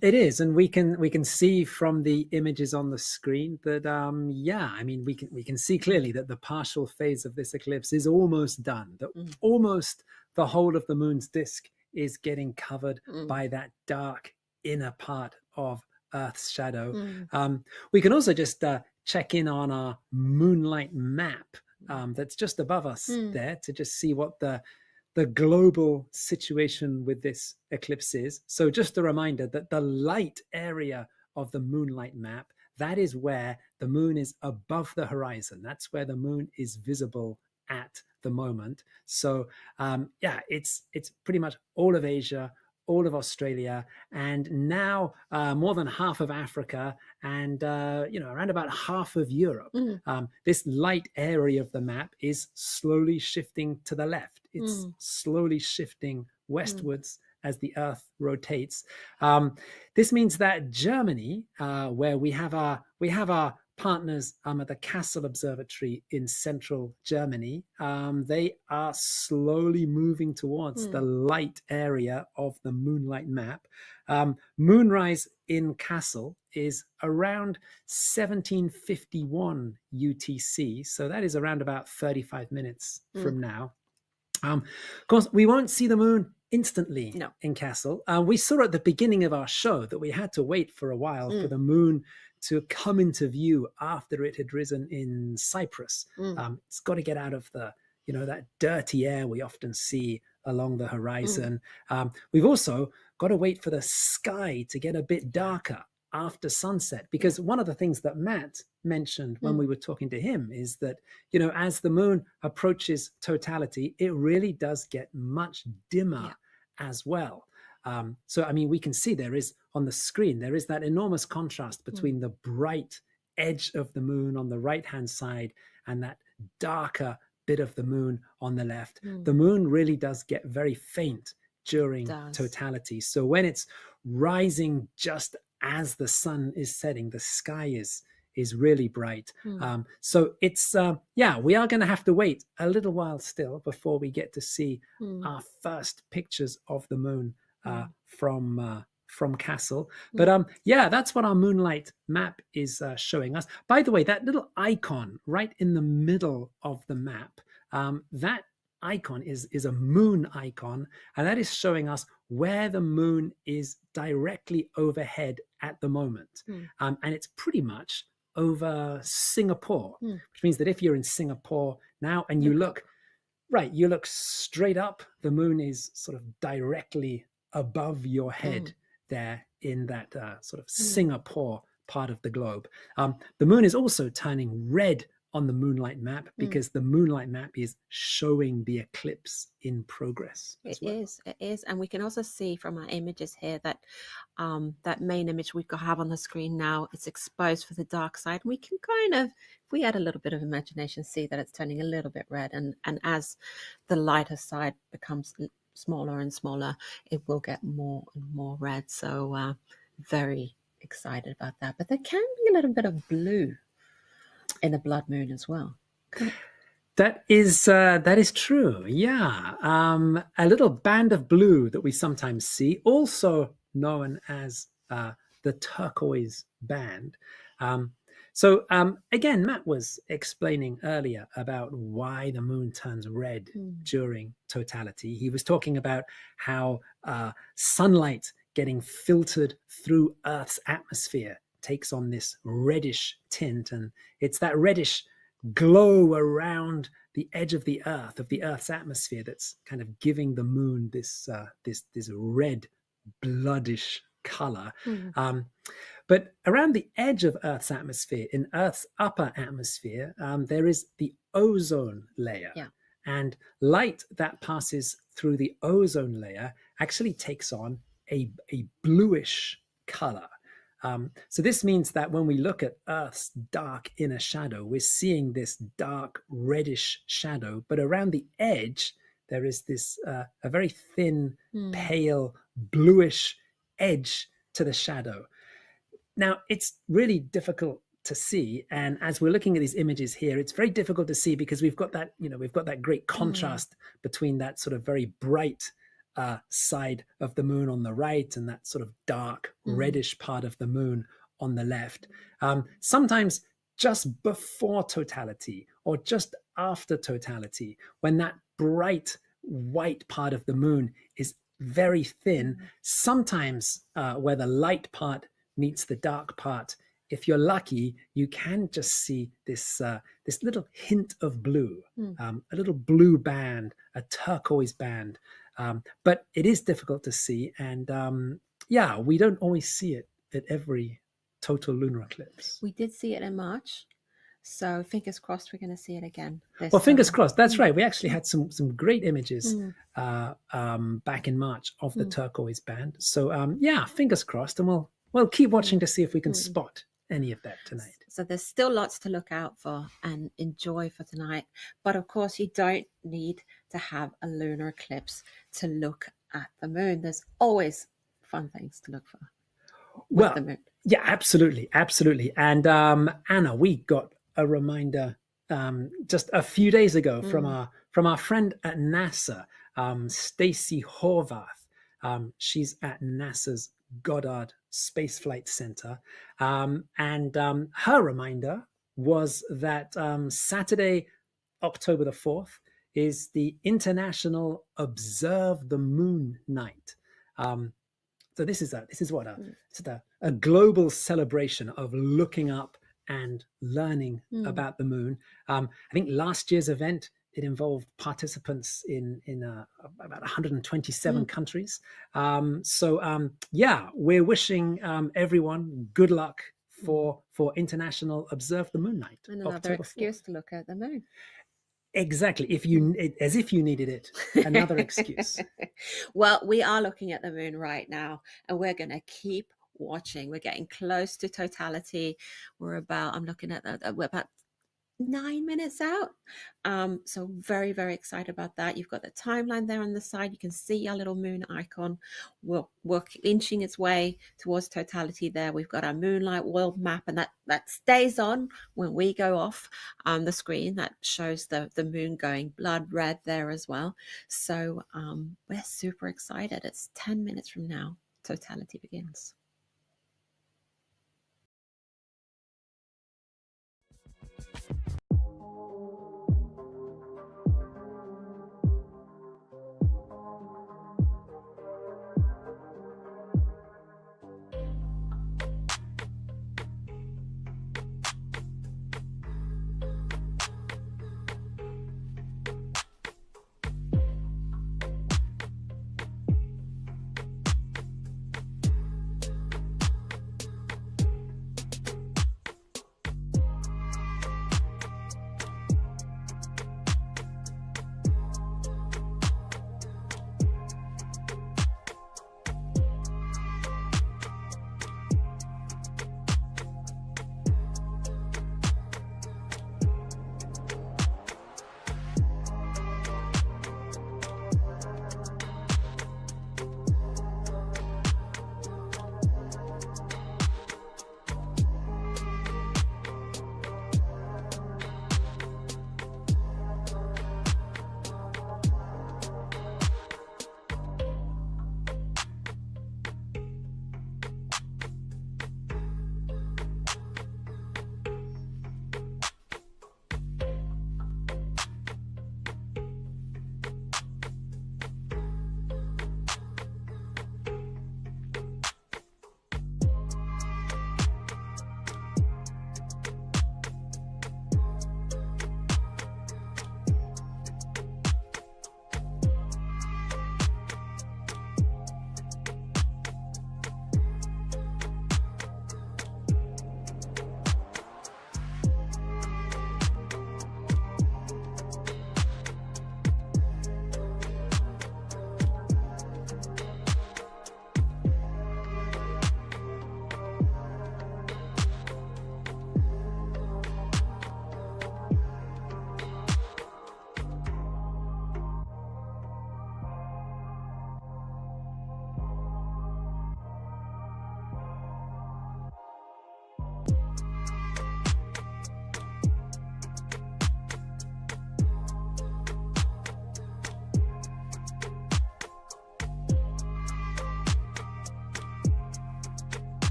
It is, and we can see from the images on the screen that yeah, I mean we can see clearly that the partial phase of this eclipse is almost done. That almost the whole of the moon's disk is getting covered by that dark inner part of Earth's shadow. We can also just check in on our moonlight map that's just above us there to just see what the global situation with this eclipse is. So just a reminder that the light area of the moonlight map, that is where the moon is above the horizon. That's where the moon is visible at the moment. So yeah, it's pretty much all of Asia, all of Australia, and now more than half of Africa, and around about half of Europe. This light area of the map is slowly shifting to the left. It's slowly shifting westwards as the Earth rotates. This means that Germany, where we have our partners at the Kassel Observatory in central Germany, they are slowly moving towards the light area of the moonlight map. Moonrise in Kassel is around 1751 UTC, so that is around about 35 minutes from now. Of course, we won't see the moon instantly in Kassel. We saw at the beginning of our show that we had to wait for a while for the moon to come into view after it had risen in Cyprus. It's got to get out of the, that dirty air we often see along the horizon. We've also got to wait for the sky to get a bit darker after sunset, because one of the things that Matt mentioned when we were talking to him is that, as the moon approaches totality, it really does get much dimmer as well. So, I mean, we can see there is on the screen, there is that enormous contrast between the bright edge of the moon on the right-hand side and that darker bit of the moon on the left. The moon really does get very faint during totality. So when it's rising just as the sun is setting, the sky is really bright. So it's, we are going to have to wait a little while still before we get to see our first pictures of the moon from Kassel. But that's what our moonlight map is showing us. By the way, that little icon right in the middle of the map, that icon is a moon icon, and that is showing us where the moon is directly overhead at the moment. And it's pretty much over Singapore, which means that if you're in Singapore now and you look straight up, the moon is sort of directly above your head there in that sort of Singapore part of the globe. The moon is also turning red on the moonlight map because the moonlight map is showing the eclipse in progress. It is. And we can also see from our images here that that main image we have on the screen now, it's exposed for the dark side. We can kind of, if we add a little bit of imagination, see that it's turning a little bit red. And as the lighter side becomes smaller and smaller, it will get more and more red. So very excited about that. But there can be a little bit of blue in a blood moon as well. That is true. Yeah. A little band of blue that we sometimes see, also known as the turquoise band. So again, Matt was explaining earlier about why the moon turns red during totality. He was talking about how sunlight getting filtered through Earth's atmosphere takes on this reddish tint, and it's that reddish glow around the edge of the Earth, of the Earth's atmosphere, that's kind of giving the moon this this red, bloodish color. But around the edge of Earth's atmosphere, in Earth's upper atmosphere, there is the ozone layer. Yeah. And light that passes through the ozone layer actually takes on a bluish color. So this means that when we look at Earth's dark inner shadow, we're seeing this dark reddish shadow, but around the edge, there is this a very thin, pale, bluish edge to the shadow. Now, it's really difficult to see, and as we're looking at these images here, it's very difficult to see because we've got that, we've got that great contrast between that sort of very bright side of the moon on the right and that sort of dark reddish part of the moon on the left. Sometimes just before totality or just after totality, when that bright white part of the moon is very thin, sometimes where the light part meets the dark part, if you're lucky, you can just see this this little hint of blue, a little blue band, a turquoise band. But it is difficult to see, and yeah, we don't always see it at every total lunar eclipse. We did see it in March, so fingers crossed we're going to see it again. Well, fingers crossed. That's right. We actually had some great images back in March of the turquoise band. So yeah, fingers crossed, and we'll keep watching to see if we can spot any of that tonight. So there's still lots to look out for and enjoy for tonight. But of course, you don't need to have a lunar eclipse to look at the moon. There's always fun things to look for with the moon. Yeah, absolutely. Absolutely. And Anna, we got a reminder just a few days ago from our friend at NASA, Stacey Horvath. She's at NASA's Goddard Space Flight Center. And her reminder was that Saturday, October the 4th, is the International Observe the Moon Night. So this is a global celebration of looking up and learning about the moon. I think last year's event, it involved participants in about 127 countries. So yeah, we're wishing everyone good luck for International Observe the Moon Night. And another excuse to look at the moon. Exactly. As if you needed it, another excuse. Well, we are looking at the moon right now, and we're going to keep watching. We're getting close to totality. We're about 9 minutes out. So very, very excited about that. You've got the timeline there on the side. You can see our little moon icon. We're inching its way towards totality there. We've got our moonlight world map, and that stays on when we go off the screen. That shows the moon going blood red there as well. So we're super excited. It's 10 minutes from now. Totality begins.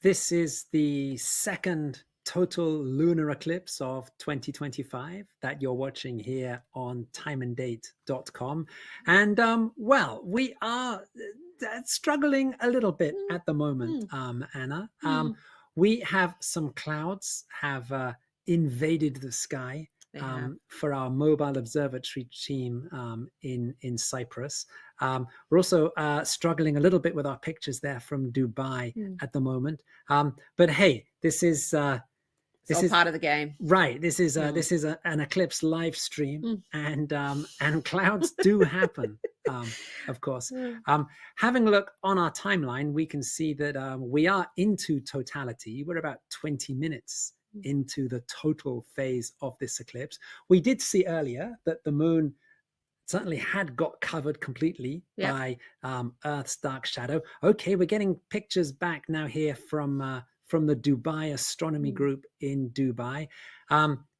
this is the second total lunar eclipse of 2025 that you're watching here on timeanddate.com. And well, we are struggling a little bit at the moment, Anna. We have some clouds have invaded the sky for our mobile observatory team in Cyprus. We're also struggling a little bit with our pictures there from Dubai at the moment. But hey, this is part of the game, right? This is an eclipse live stream, and clouds do happen, of course. Having a look on our timeline, we can see that we are into totality. We're about 20 minutes into the total phase of this eclipse. We did see earlier that the moon certainly had got covered completely by Earth's dark shadow. Okay, we're getting pictures back now here from the Dubai Astronomy Group in Dubai.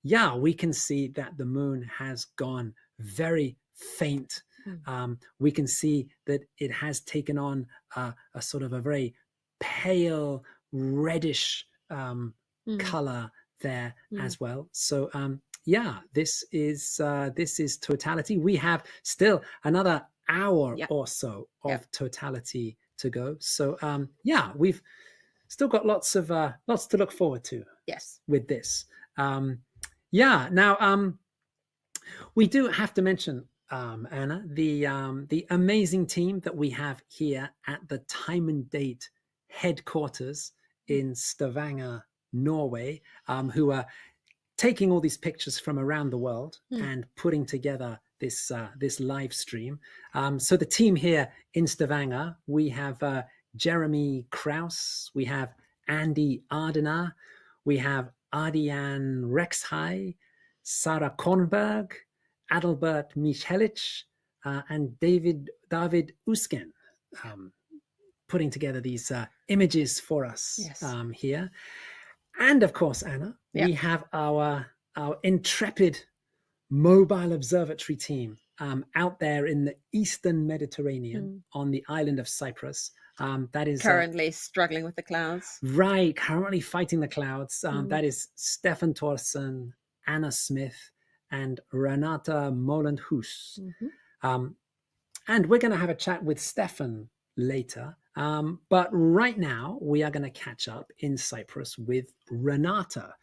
Yeah, we can see that the moon has gone very faint. We can see that it has taken on a sort of a very pale reddish color there as well. So yeah, this is totality. We have still another hour or so of totality to go. So yeah, we've still got lots to look forward to. Yes, with this. Yeah. Now we do have to mention, Anna, the amazing team that we have here at the Time and Date headquarters in Stavanger, Norway, who are taking all these pictures from around the world and putting together this live stream. So the team here in Stavanger, we have Jeremy Kraus, we have Andy Ardener, we have Ardian Rexhai, Sarah Kornberg, Adalbert Michelic, and David Usken, putting together these images for us here. And of course, Anna, we have our intrepid mobile observatory team out there in the Eastern Mediterranean on the island of Cyprus. That is currently struggling with the clouds. Right, currently fighting the clouds. That is Stefan Thorsen, Anna Smith, and Renata Moland-Hus. And we're going to have a chat with Stefan later. But right now, we are going to catch up in Cyprus with Renata.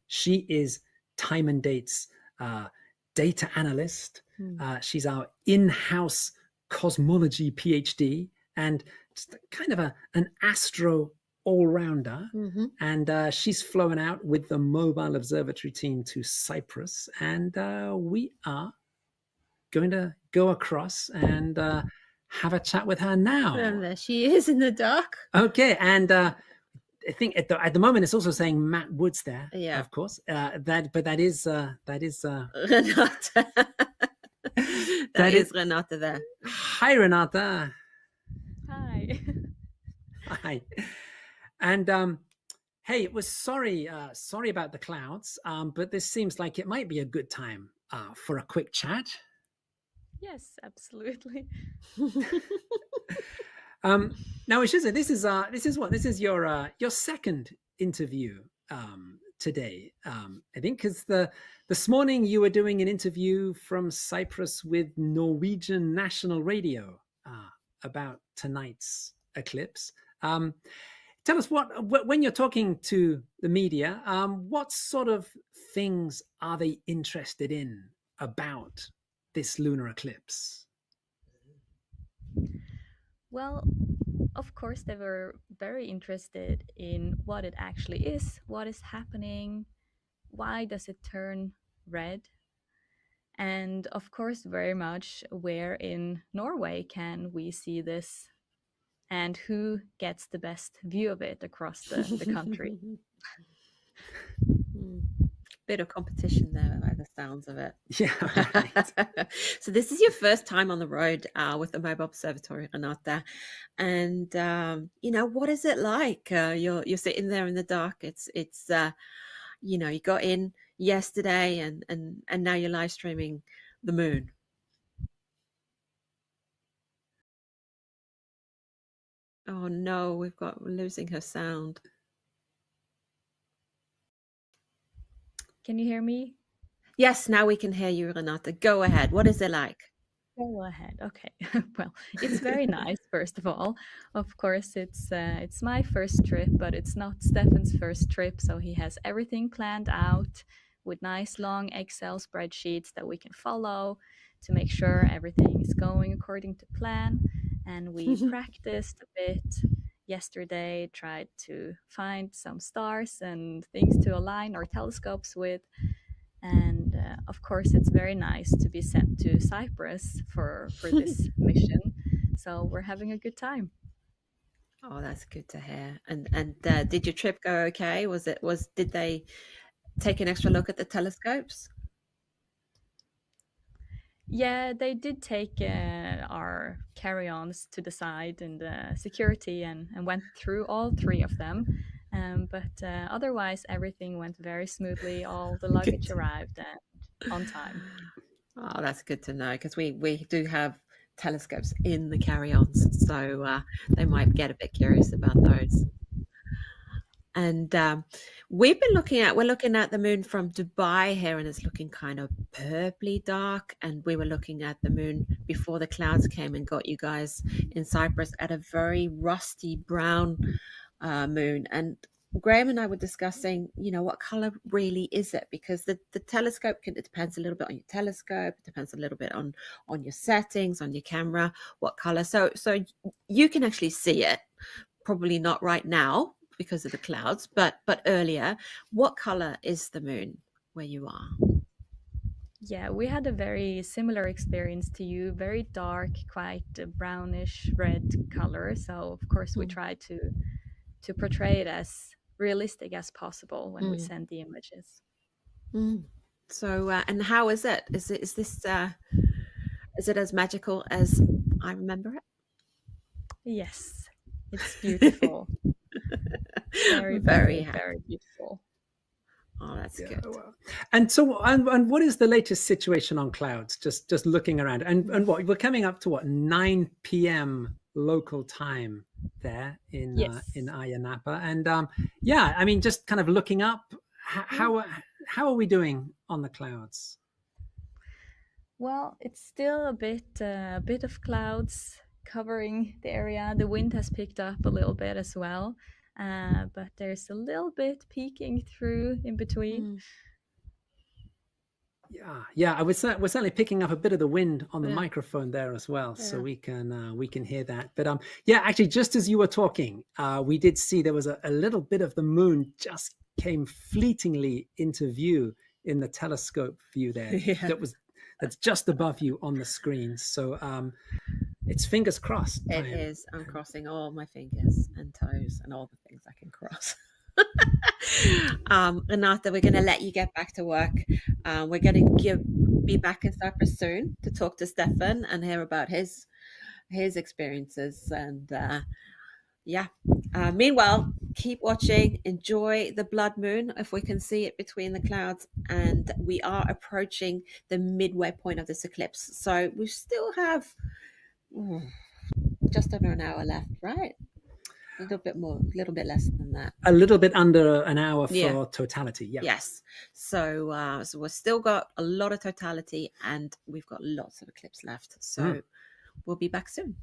She is Time and Date's data analyst. She's our in-house cosmology PhD and just kind of an astro all-rounder. And she's flown out with the mobile observatory team to Cyprus. And we are going to go across and have a chat with her now. And there she is in the dark. Okay, and I think at the moment it's also saying Matt Woods there. Yeah, of course. That is Renata. that is Renata there. Hi, Renata. Hi. Hi. And hey, it was sorry about the clouds, but this seems like it might be a good time for a quick chat. Yes, absolutely. Now, Ishiza, this is your second interview today. I think because this morning you were doing an interview from Cyprus with Norwegian National Radio about tonight's eclipse. Tell us when you're talking to the media, what sort of things are they interested in about this lunar eclipse? Well, of course, they were very interested in what it actually is, what is happening, why does it turn red, and of course, very much where in Norway can we see this, and who gets the best view of it across the country. Bit of competition there by the sounds of it. Yeah. Right. So this is your first time on the road with the mobile observatory, Renata, and what is it like? You're sitting there in the dark. It's you got in yesterday and now you're live streaming the moon. Oh no, we're losing her sound. Can you hear me? Yes, now we can hear you, Renata. Go ahead. What is it like? Go ahead. Okay. Well, it's very nice. First of all, of course, it's my first trip, but it's not Stefan's first trip, so he has everything planned out with nice long Excel spreadsheets that we can follow to make sure everything is going according to plan. And we practiced a bit yesterday, tried to find some stars and things to align our telescopes with. And of course, it's very nice to be sent to Cyprus for this mission. So we're having a good time. Oh, that's good to hear. And did your trip go okay? Did they take an extra look at the telescopes? Yeah, they did take our carry-ons to the side and security and went through all three of them. But otherwise, everything went very smoothly. All the luggage arrived on time. Oh, that's good to know, because we do have telescopes in the carry-ons, so they might get a bit curious about those. And we're looking at the moon from Dubai here, and it's looking kind of purpley dark. And we were looking at the moon before the clouds came and got you guys in Cyprus at a very rusty brown moon. And Graham and I were discussing, what color really is it? Because the telescope it depends a little bit on your telescope. It depends a little bit on your settings, on your camera, what color. So you can actually see it, probably not right now because of the clouds, but earlier. What color is the moon where you are? Yeah, we had a very similar experience to you, very dark, quite brownish red color. So of course we try to portray it as realistic as possible when we send the images. So and how is it? Is it as magical as I remember it? Yes, it's beautiful. very beautiful. Oh, that's good. Well. And so, and what is the latest situation on clouds? Just looking around, and what we're coming up to 9 p.m. local time there in Ayia Napa, and yeah, I mean, just kind of looking up, how are we doing on the clouds? Well, it's still a bit of clouds covering the area. The wind has picked up a little bit as well. But there's a little bit peeking through in between. Yeah. We're certainly picking up a bit of the wind on the microphone there as well, so we can hear that. But yeah, actually, just as you were talking, we did see there was a little bit of the moon just came fleetingly into view in the telescope view there. That's just above you on the screen. So it's fingers crossed. It is. I'm crossing all my fingers and toes and all the things I can cross. Renata, we're going to let you get back to work. We're going to be back in Cyprus soon to talk to Stefan and hear about his experiences. And meanwhile, keep watching. Enjoy the blood moon if we can see it between the clouds. And we are approaching the midway point of this eclipse. So we still have just over an hour left, right? A little bit more, a little bit less than that. A little bit under an hour for totality. Yeah. Yes. So we've still got a lot of totality, and we've got lots of eclipse left. So we'll be back soon.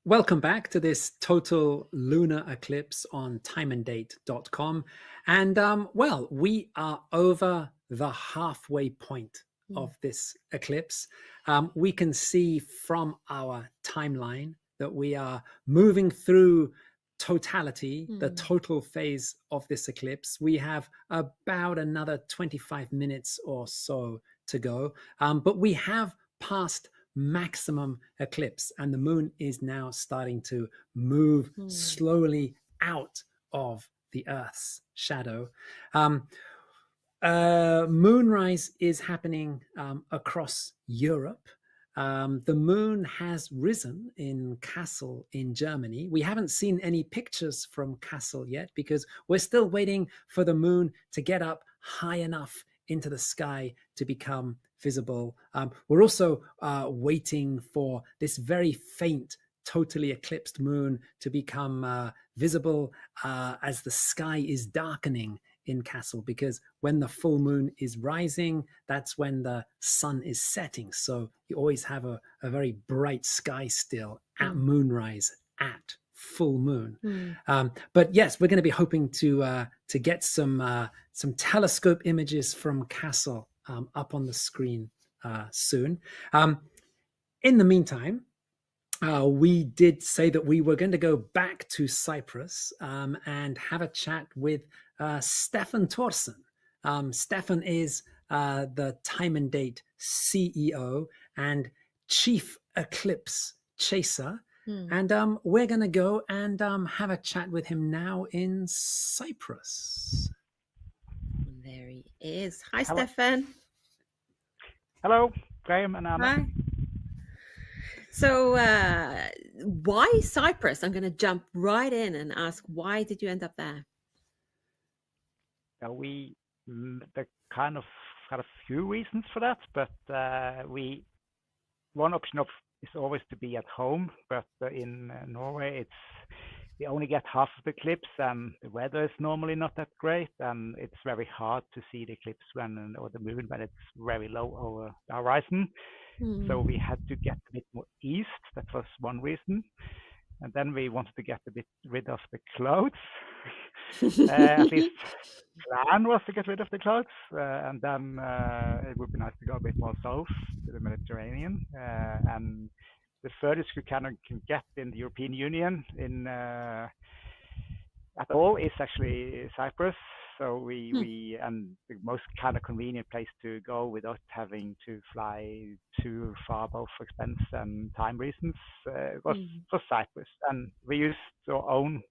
Welcome back to this total lunar eclipse on timeanddate.com. And well, we are over the halfway point of this eclipse. We can see from our timeline that we are moving through totality, the total phase of this eclipse. We have about another 25 minutes or so to go, but we have passed maximum eclipse, and the moon is now starting to move slowly out of the Earth's shadow. Moonrise is happening across Europe. The moon has risen in Kassel in Germany. We haven't seen any pictures from Kassel yet because we're still waiting for the moon to get up high enough into the sky to become visible. We're also waiting for this very faint, totally eclipsed moon to become visible as the sky is darkening in Kassel, because when the full moon is rising, that's when the sun is setting. So you always have a very bright sky still at moonrise, at full moon. But yes, we're going to be hoping to get some telescope images from Kassel up on the screen soon. In the meantime, we did say that we were going to go back to Cyprus and have a chat with Stefan Thorsen. Stefan is the Time and Date CEO and Chief Eclipse Chaser. And we're going to go and have a chat with him now in Cyprus. There he is. Hi, Hello. Stefan. Hello, Graham and Anna. Hi. So why Cyprus? I'm going to jump right in and ask, why did you end up there? There kind of had a few reasons for that, but one option is always to be at home, but in Norway we only get half of the eclipse, and the weather is normally not that great, and it's very hard to see the eclipse or the moon when it's very low over the horizon. So we had to get a bit more east. That was one reason. And then we wanted to get a bit rid of the clouds. At least plan was to get rid of the clouds. And then it would be nice to go a bit more south to the Mediterranean. And the furthest we can get in the European Union at all is actually Cyprus. So we and the most kind of convenient place to go without having to fly too far, both for expense and time reasons, was for Cyprus. And we used our own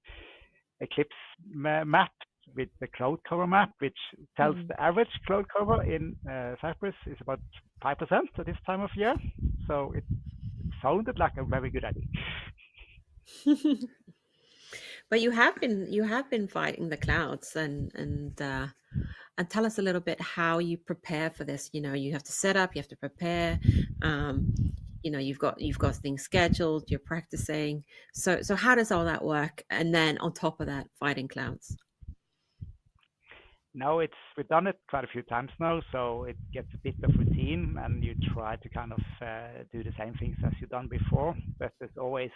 eclipse map with the cloud cover map, which tells the average cloud cover in Cyprus is about 5% at this time of year. So it sounded like a very good idea. But you have been fighting the clouds, and tell us a little bit how you prepare for this. You know, you have to set up, you have to prepare. You know, you've got things scheduled, you're practicing. So how does all that work? And then on top of that, fighting clouds. No, we've done it quite a few times now, so it gets a bit of routine, and you try to kind of do the same things as you've done before. But there's always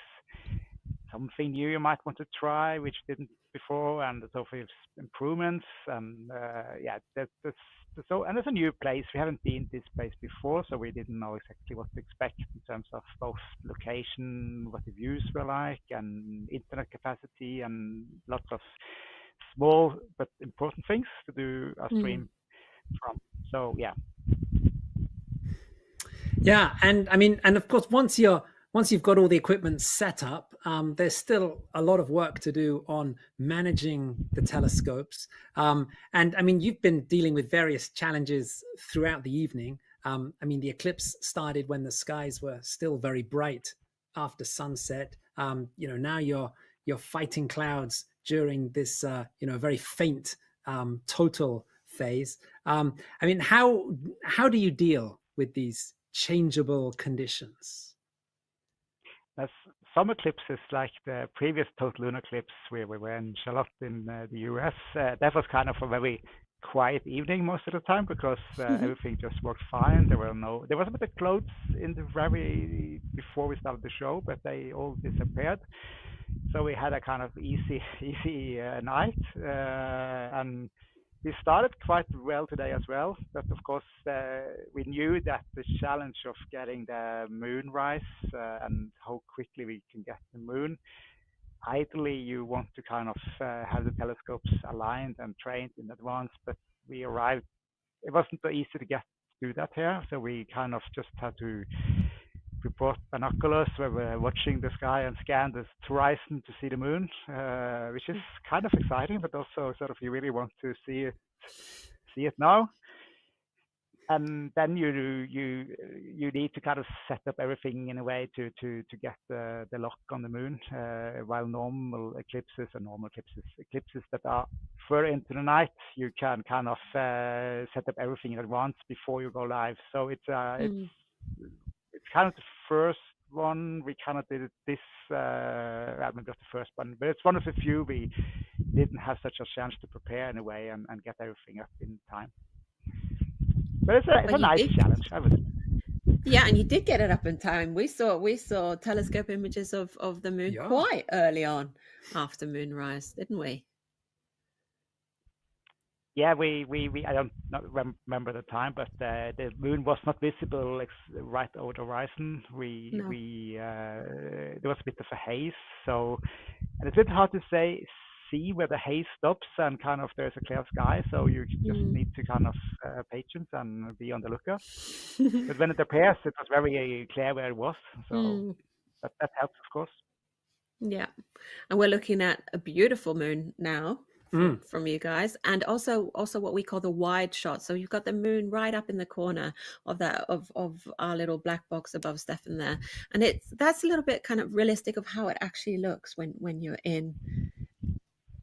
something new you might want to try, which didn't before, and there's always improvements. And there's a new place. We haven't been this place before, so we didn't know exactly what to expect in terms of both location, what the views were like, and internet capacity, and lots of small but important things to do a stream from. So yeah, and I mean, and of course, once you've got all the equipment set up, there's still a lot of work to do on managing the telescopes. And I mean, you've been dealing with various challenges throughout the evening. I mean, the eclipse started when the skies were still very bright after sunset. You know, now you're fighting clouds during this, very faint total phase. I mean, how do you deal with these changeable conditions? As some eclipses, like the previous total lunar eclipse where we were in Charlotte in the US, that was kind of a very quiet evening most of the time, because everything just worked fine. There was a bit of clouds in the before we started the show, but they all disappeared. So we had a kind of easy night, and we started quite well today as well, but of course we knew that the challenge of getting the moonrise and how quickly we can get the moon. Ideally, you want to kind of have the telescopes aligned and trained in advance, but we arrived. It wasn't so easy to do that here, so we kind of just had to. We brought binoculars where we're watching the sky and scan the horizon to see the moon, which is kind of exciting, but also sort of you really want to see it now. And then you need to kind of set up everything in a way to get the lock on the moon. While normal eclipses that are further into the night, you can kind of set up everything in advance before you go live. So it's kind of the first one we kind of did it this. I mean, not the first one, but it's one of the few we didn't have such a chance to prepare in a way and get everything up in time. But it's a nice challenge, I would. Yeah, and you did get it up in time. We saw telescope images of the moon quite early on after moonrise, didn't we? Yeah, we I don't remember the time, but the moon was not visible right over the horizon. There was a bit of a haze, so and it's a bit hard to see where the haze stops and kind of there's a clear sky, so you just need to kind of patience and be on the lookout. But when it appears, it was very clear where it was, so that helps, of course. Yeah, and we're looking at a beautiful moon now. From you guys, and also what we call the wide shot. So you've got the moon right up in the corner of that of our little black box above Stefan there, and that's a little bit kind of realistic of how it actually looks when you're in.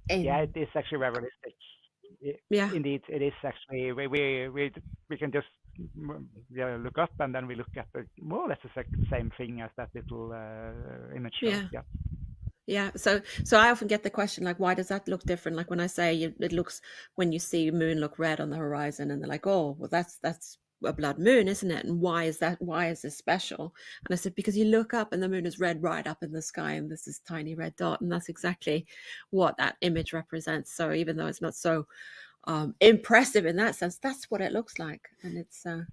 Yeah, it is actually very realistic. Yeah, indeed, it is actually. We can just look up and then we look at the more or less the same thing as that little image shows. Yeah, so I often get the question, like, why does that look different? Like when I say it looks, when you see moon look red on the horizon, and they're like, oh, well, that's a blood moon, isn't it? And why is that? Why is this special? And I said, because you look up and the moon is red right up in the sky, and this is tiny red dot, and that's exactly what that image represents. So even though it's not so impressive in that sense, that's what it looks like, and it's a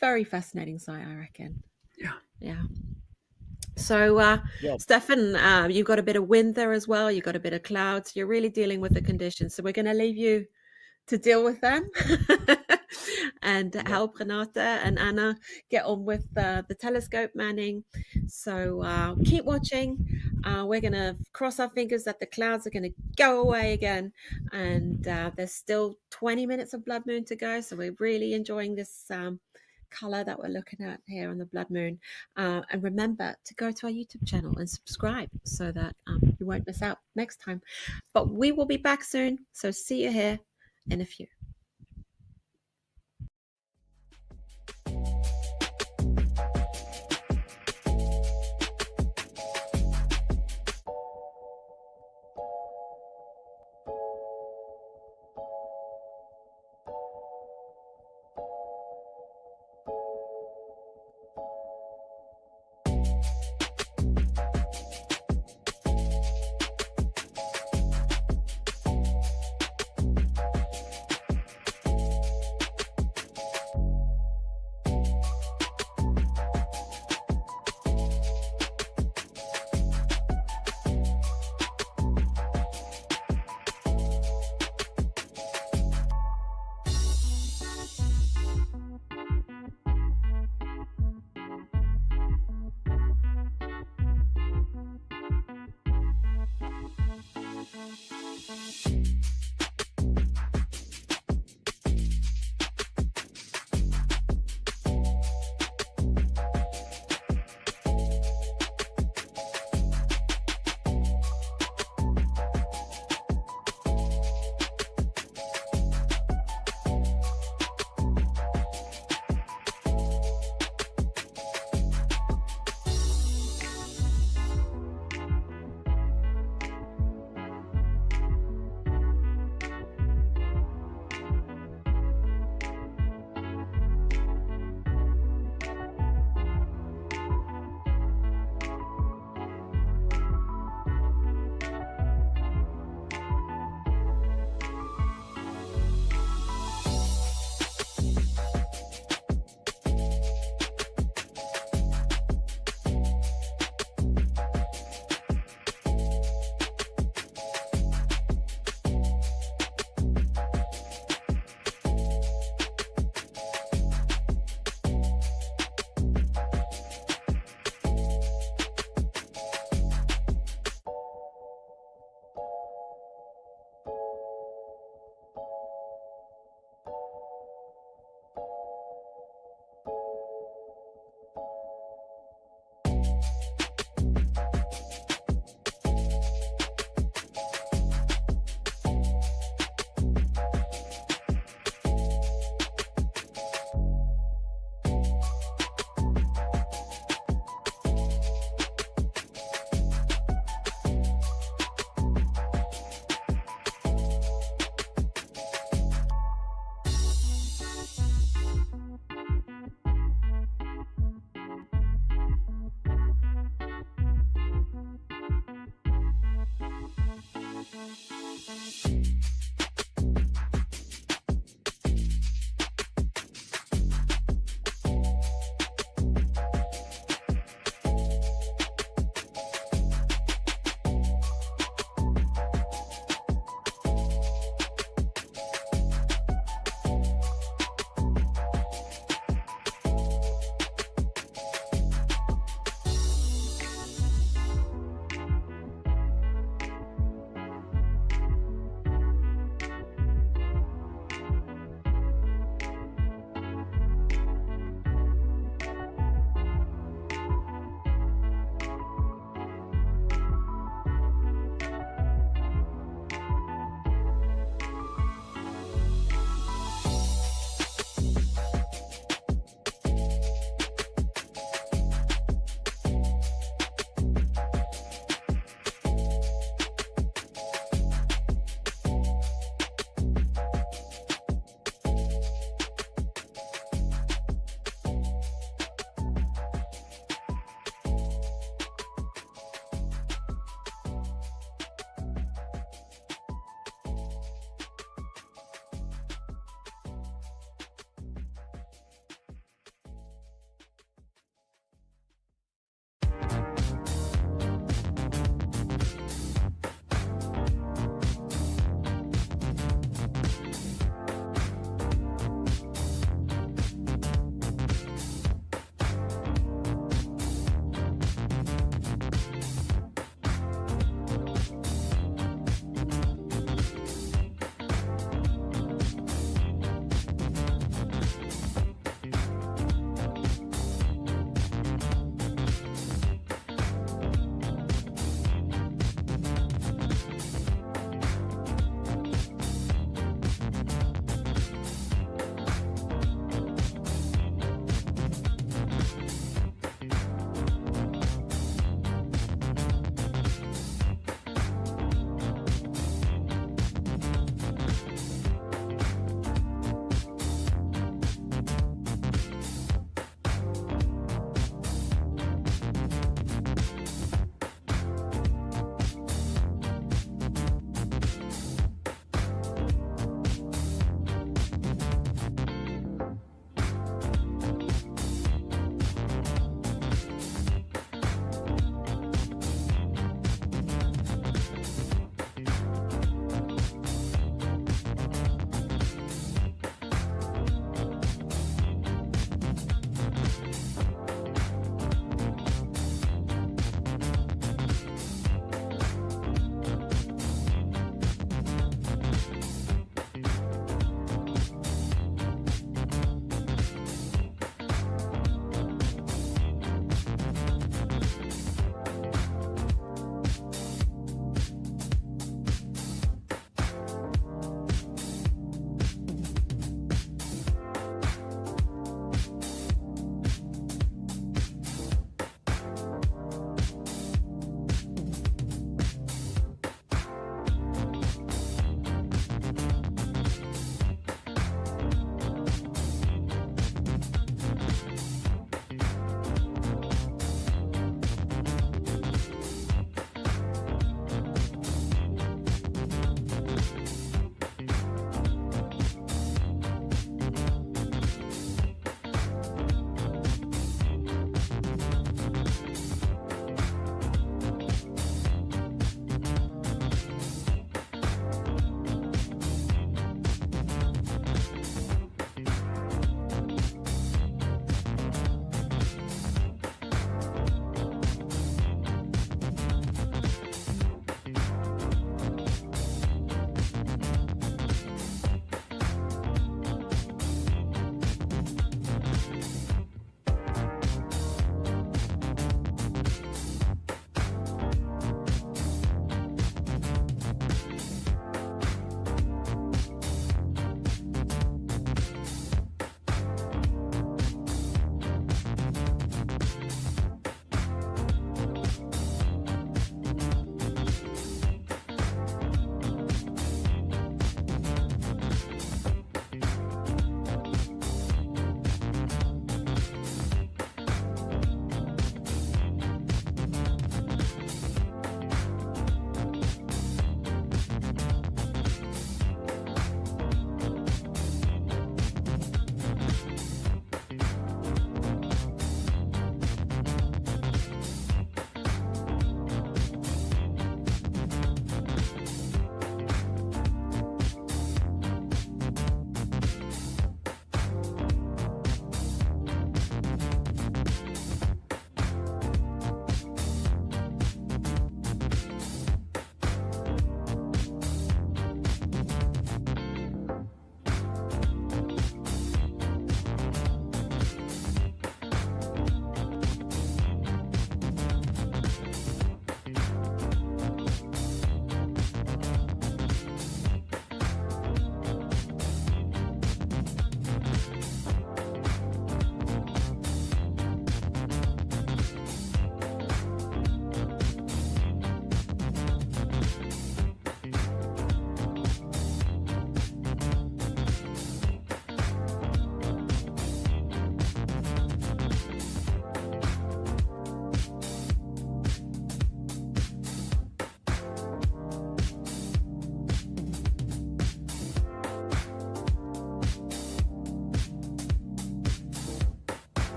very fascinating sight, I reckon. Yeah. So, Stefan, you've got a bit of wind there as well. You've got a bit of clouds. You're really dealing with the conditions. So we're going to leave you to deal with them and help Renata and Anna get on with the telescope manning. So keep watching. We're going to cross our fingers that the clouds are going to go away again. And there's still 20 minutes of blood moon to go. So we're really enjoying this color that we're looking at here on the blood moon, and remember to go to our YouTube channel and subscribe so that you won't miss out next time. But we will be back soon, so see you here in a few.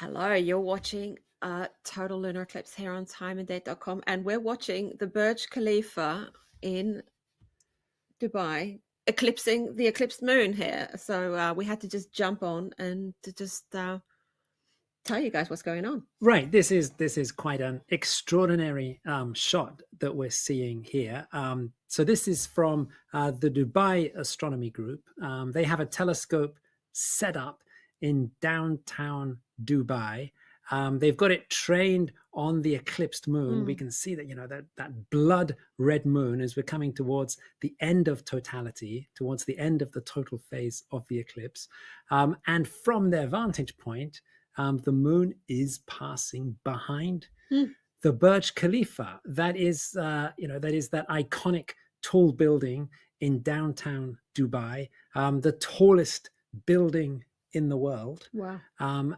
Hello, you're watching Total Lunar Eclipse here on timeanddate.com, and we're watching the Burj Khalifa in Dubai eclipsing the eclipsed moon here. So we had to just jump on and to just tell you guys what's going on. Right, this is quite an extraordinary shot that we're seeing here. So this is from the Dubai Astronomy Group. They have a telescope set up in downtown Dubai. They've got it trained on the eclipsed moon. We can see that, that blood red moon as we're coming towards the end of totality, towards the end of the total phase of the eclipse. And from their vantage point, the moon is passing behind the Burj Khalifa. That is that iconic tall building in downtown Dubai, the tallest building in the world. Wow.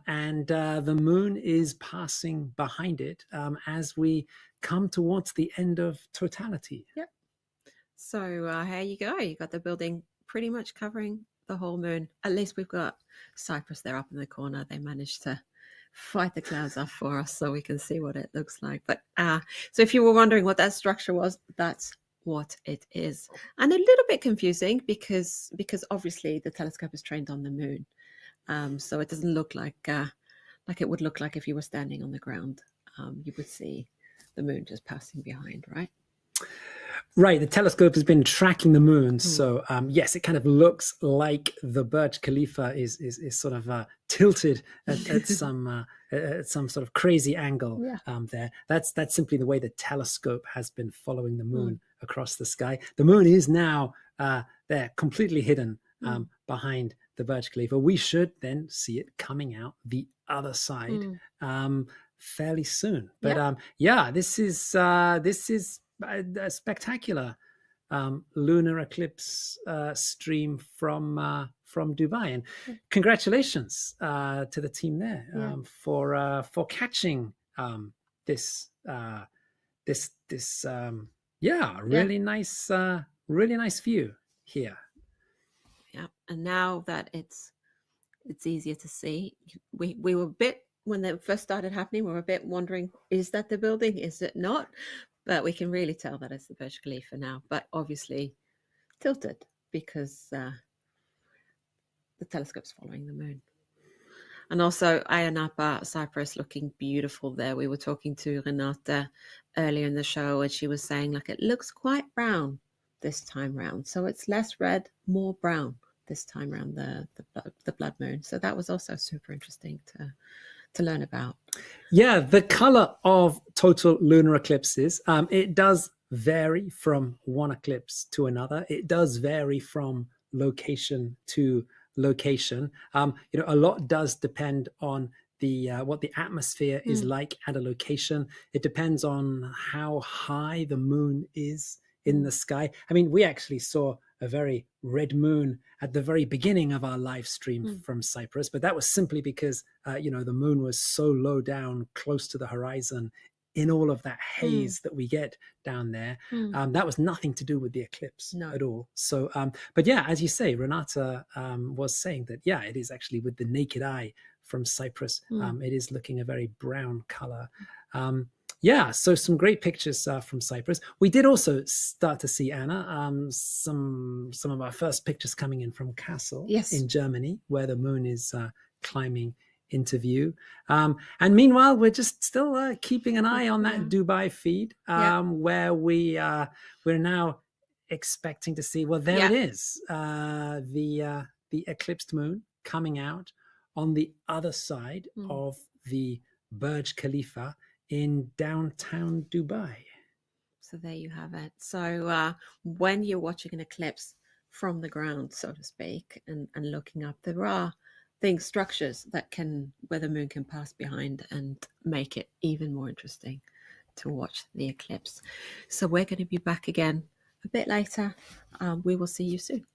And the moon is passing behind it as we come towards the end of totality. Yep. So here you go. You got the building pretty much covering the whole moon. At least we've got Cyprus there up in the corner. They managed to fight the clouds off for us so we can see what it looks like. But so if you were wondering what that structure was, that's what it is. And a little bit confusing because obviously the telescope is trained on the moon. So it doesn't look like it would look like if you were standing on the ground. You would see the moon just passing behind, right? Right, the telescope has been tracking the moon, so yes, it kind of looks like the Burj Khalifa is sort of tilted at some sort of crazy angle there. That's simply the way the telescope has been following the moon across the sky. The moon is now there, completely hidden behind the Burj Khalifa. We should then see it coming out the other side fairly soon. But this is a spectacular lunar eclipse stream from Dubai, and congratulations to the team there for catching this really nice view here. Yeah, and now that it's easier to see, we were a bit, when they first started happening, we were a bit wondering, is that the building? Is it not? But we can really tell that it's the Burj Khalifa now, but obviously tilted because the telescope's following the moon. And also Ayia Napa, Cyprus, looking beautiful there. We were talking to Renata earlier in the show, and she was saying like it looks quite brown this time round. So it's less red, more brown this time round, the blood moon. So that was also super interesting to learn about. Yeah, the color of total lunar eclipses, it does vary from one eclipse to another. It does vary from location to location. A lot does depend on what the atmosphere is like at a location. It depends on how high the moon is in the sky. I mean, we actually saw a very red moon at the very beginning of our live stream from Cyprus, but that was simply because the moon was so low down, close to the horizon, in all of that haze that we get down there. That was nothing to do with the eclipse at all. So, but yeah, as you say, Renata was saying that, it is actually with the naked eye from Cyprus. It is looking a very brown color. So some great pictures from Cyprus. We did also start to see, Anna, some of our first pictures coming in from Kassel in Germany, where the moon is climbing into view. And meanwhile, we're just still keeping an eye on that Dubai feed, where we're now expecting to see, well, there it is, the eclipsed moon coming out on the other side of the Burj Khalifa in downtown Dubai. So there you have it. So when you're watching an eclipse from the ground, so to speak, and looking up, there are structures where the moon can pass behind and make it even more interesting to watch the eclipse. So we're going to be back again a bit later. We will see you soon.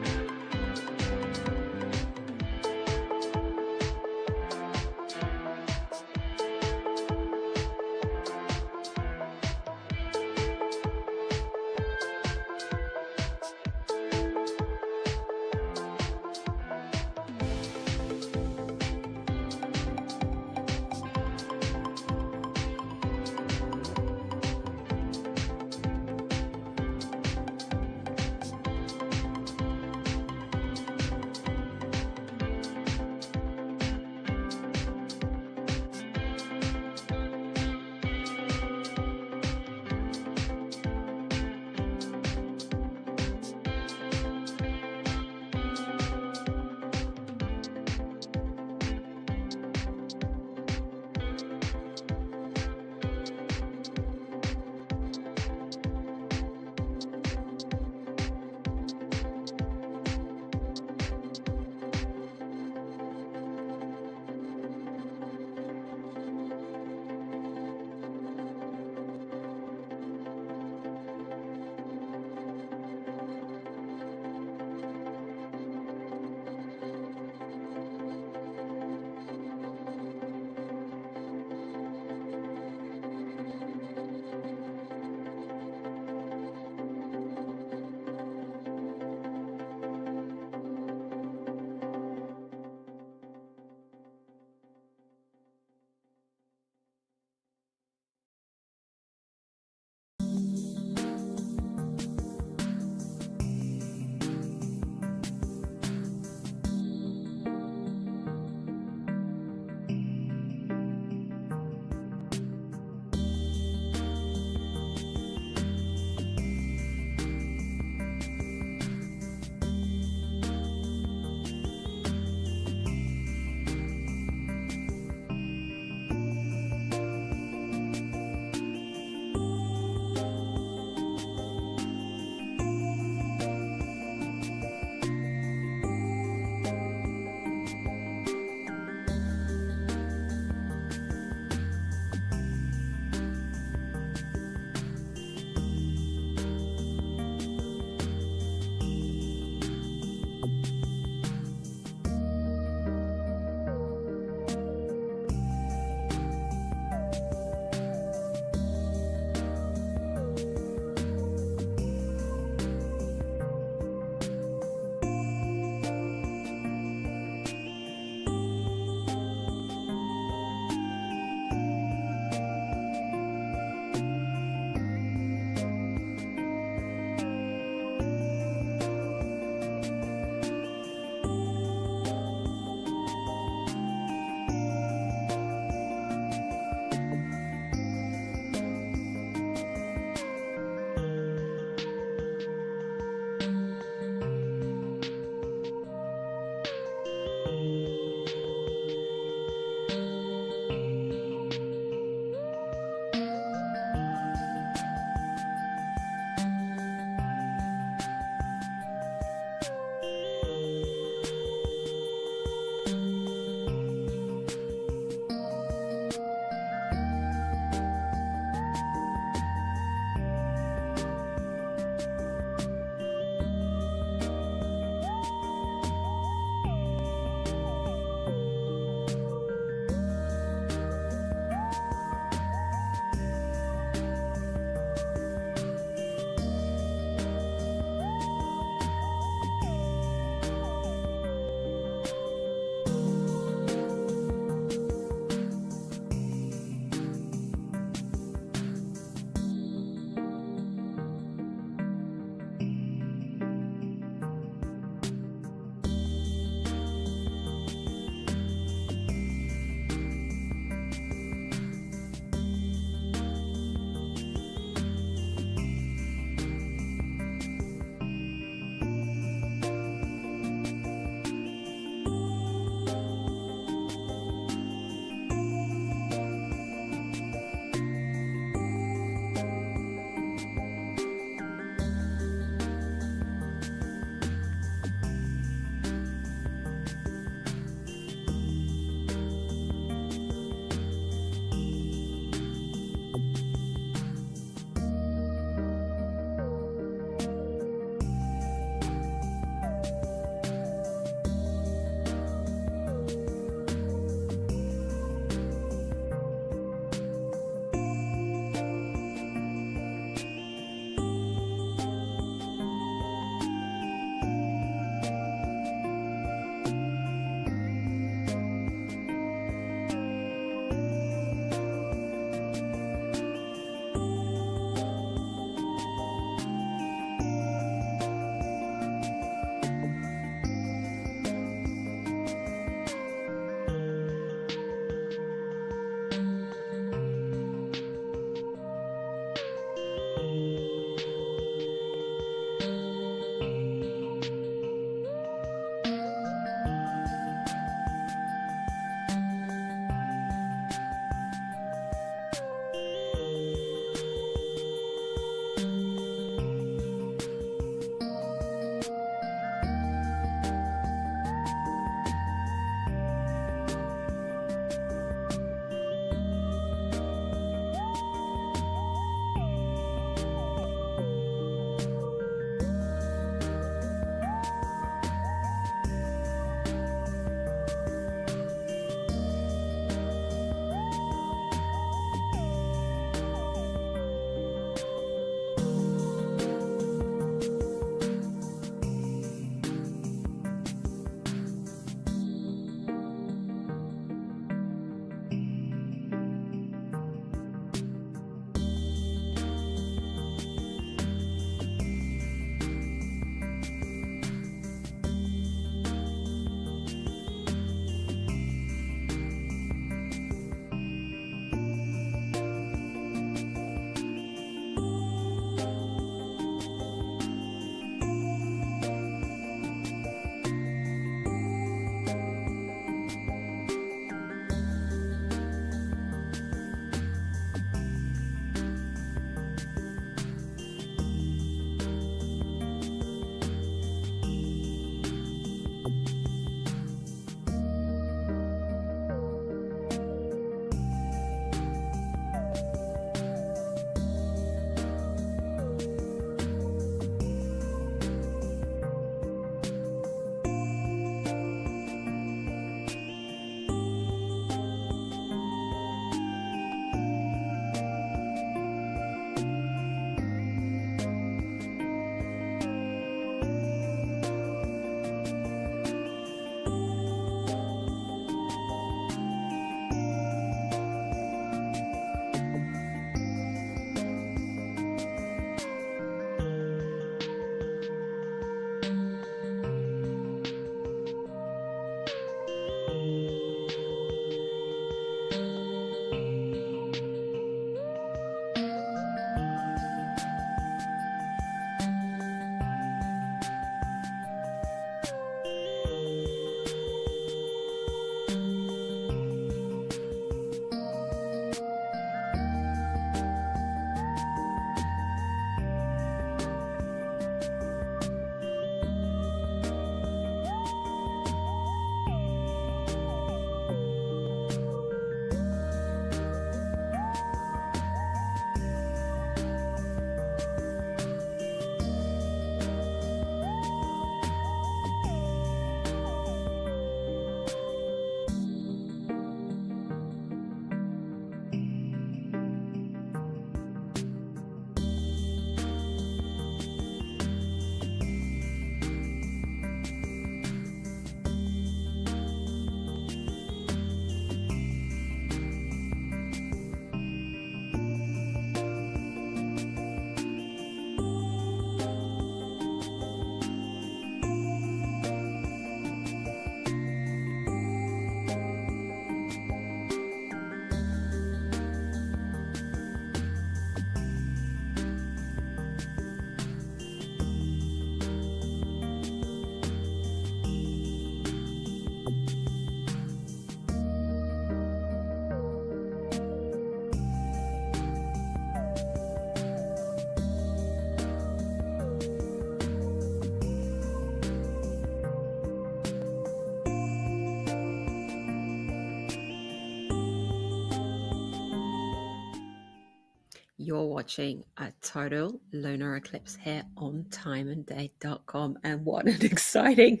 You're watching a total lunar eclipse here on timeanddate.com, and what an exciting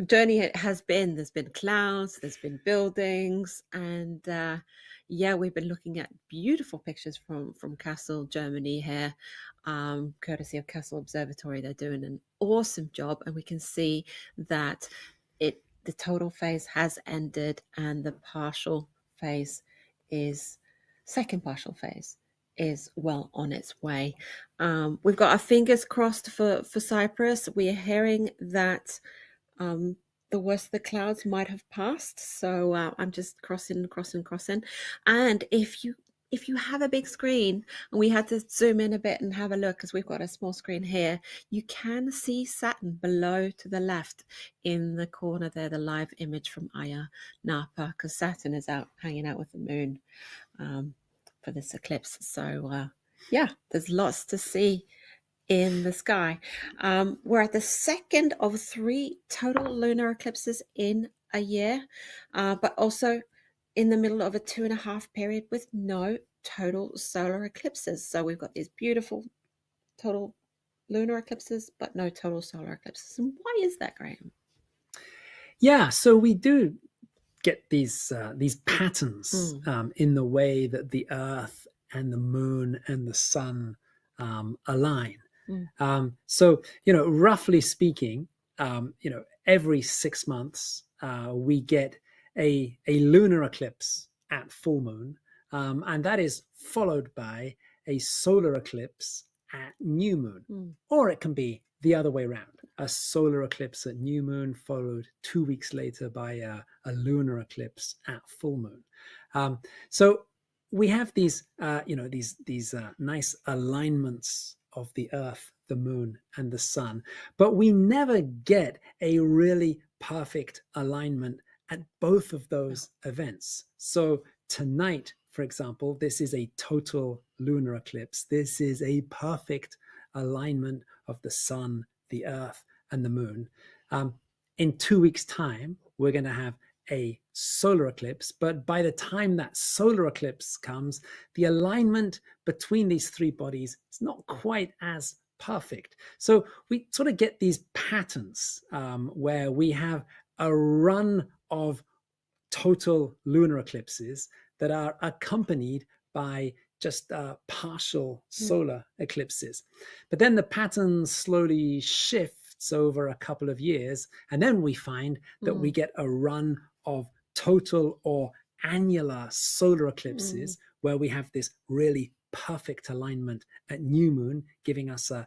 journey it has been. There's been clouds, there's been buildings, and yeah, we've been looking at beautiful pictures from Kassel, Germany here, courtesy of Kassel Observatory. They're doing an awesome job, and we can see that the total phase has ended, and the second partial phase is well on its way. We've got our fingers crossed for Cyprus. We are hearing that the worst of the clouds might have passed, so I'm just crossing. And if you have a big screen, and we had to zoom in a bit and have a look because we've got a small screen here, you can see Saturn below to the left in the corner there, the live image from Aya Napa, because Saturn is out hanging out with the moon for this eclipse. So yeah, there's lots to see in the sky. We're at the second of 3 total lunar eclipses in a year, but also in the middle of a 2.5 period with no total solar eclipses. So we've got these beautiful total lunar eclipses, but no total solar eclipses. And why is that, Graham? Yeah, so we do get these patterns in the way that the Earth and the Moon and the Sun align. So, roughly speaking, every 6 months we get a lunar eclipse at full moon, and that is followed by a solar eclipse at new moon, or it can be the other way around. A solar eclipse at new moon followed 2 weeks later by a lunar eclipse at full moon. So we have these nice alignments of the Earth, the Moon, and the Sun, but we never get a really perfect alignment at both of those events. So tonight, for example, this is a total lunar eclipse. This is a perfect alignment of the Sun, the Earth, and the Moon. In 2 weeks' time, we're going to have a solar eclipse, but by the time that solar eclipse comes, the alignment between these 3 bodies is not quite as perfect. So we sort of get these patterns where we have a run of total lunar eclipses that are accompanied by just partial solar eclipses. But then the pattern slowly shifts over a couple of years, and then we find that we get a run of total or annular solar eclipses where we have this really perfect alignment at new moon, giving us a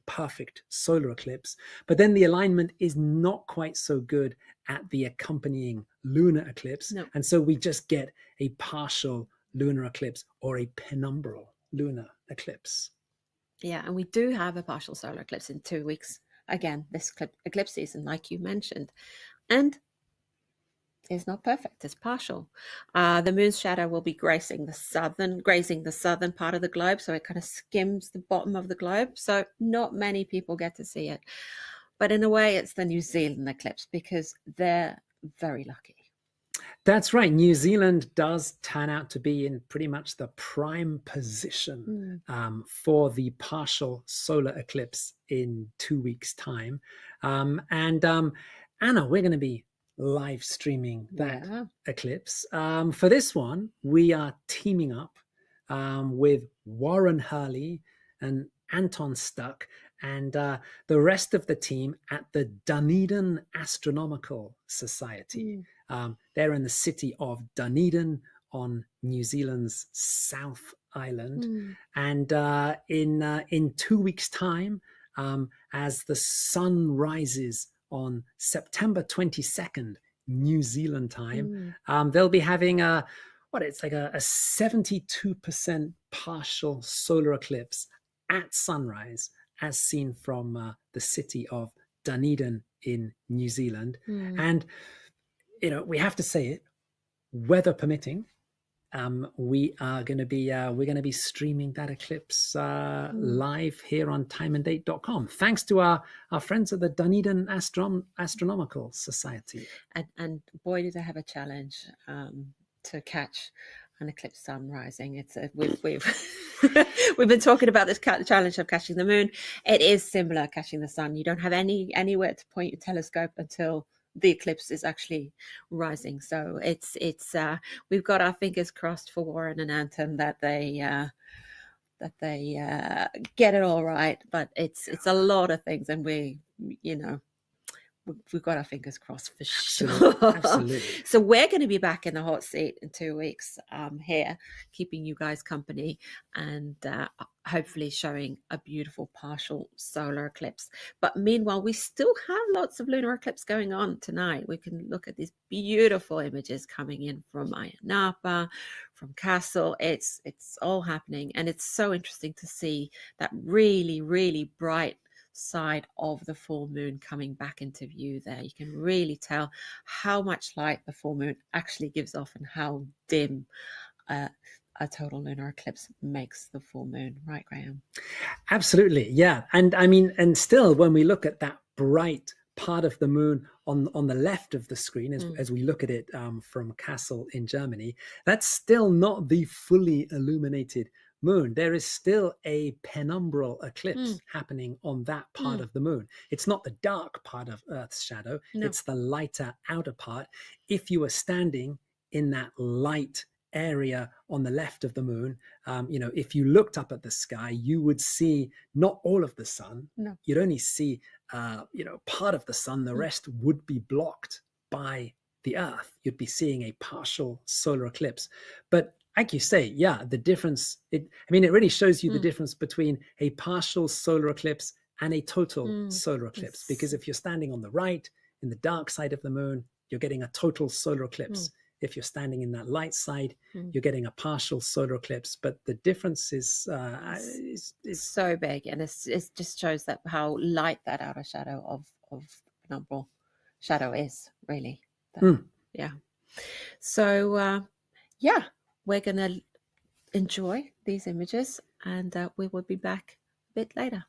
perfect solar eclipse. But then the alignment is not quite so good at the accompanying lunar eclipse. No. And so we just get a partial lunar eclipse or a penumbral lunar eclipse. Yeah, and we do have a partial solar eclipse in 2 weeks. Again, this eclipse season, like you mentioned. And it's not perfect, it's partial. The moon's shadow will be grazing the southern part of the globe, so it kind of skims the bottom of the globe. So not many people get to see it. But in a way, it's the New Zealand eclipse because they're very lucky. That's right. New Zealand does turn out to be in pretty much the prime position for the partial solar eclipse in 2 weeks' time. And Anna, we're going to be live streaming that eclipse. For this one, we are teaming up with Warren Hurley and Anton Stuck and the rest of the team at the Dunedin Astronomical Society. They're in the city of Dunedin on New Zealand's South Island. And in 2 weeks' time, as the sun rises on September 22nd, New Zealand time, they'll be having a 72% partial solar eclipse at sunrise, as seen from the city of Dunedin in New Zealand. And we have to say it, weather permitting, we're going to be streaming that eclipse live here on timeanddate.com, thanks to our friends at the Dunedin Astronomical Society. And boy, do they have a challenge to catch an eclipse sun rising. It's we've we've been talking about this challenge of catching the moon. It is similar catching the sun. You don't have anywhere to point your telescope until the eclipse is actually rising. So it's we've got our fingers crossed for Warren and Anton that they get it all right. But it's a lot of things, and we've got our fingers crossed for sure. Absolutely. So we're going to be back in the hot seat in 2 weeks here, keeping you guys company, and hopefully showing a beautiful partial solar eclipse. But meanwhile, we still have lots of lunar eclipse going on tonight. We can look at these beautiful images coming in from Ayia Napa, from Castle. It's all happening, and it's so interesting to see that really, really bright side of the full moon coming back into view there. You can really tell how much light the full moon actually gives off and how dim a total lunar eclipse makes the full moon, right, Graham? Absolutely, yeah. And I mean, and still, when we look at that bright part of the moon on the left of the screen, as we look at it from Kassel in Germany, that's still not the fully illuminated moon. There is still a penumbral eclipse happening on that part of the moon. It's not the dark part of Earth's shadow. No. It's the lighter outer part. If you were standing in that light area on the left of the moon, if you looked up at the sky, you would see not all of the sun. No. You'd only see part of the sun. The rest would be blocked by the Earth. You'd be seeing a partial solar eclipse. But like you say, yeah, the difference, it really shows you the difference between a partial solar eclipse and a total solar eclipse. Because if you're standing on the right, in the dark side of the moon, you're getting a total solar eclipse. If you're standing in that light side, you're getting a partial solar eclipse. But the difference is so big. And it just shows that how light that outer shadow of penumbral shadow is, really. Yeah. So, we're going to enjoy these images, and we will be back a bit later.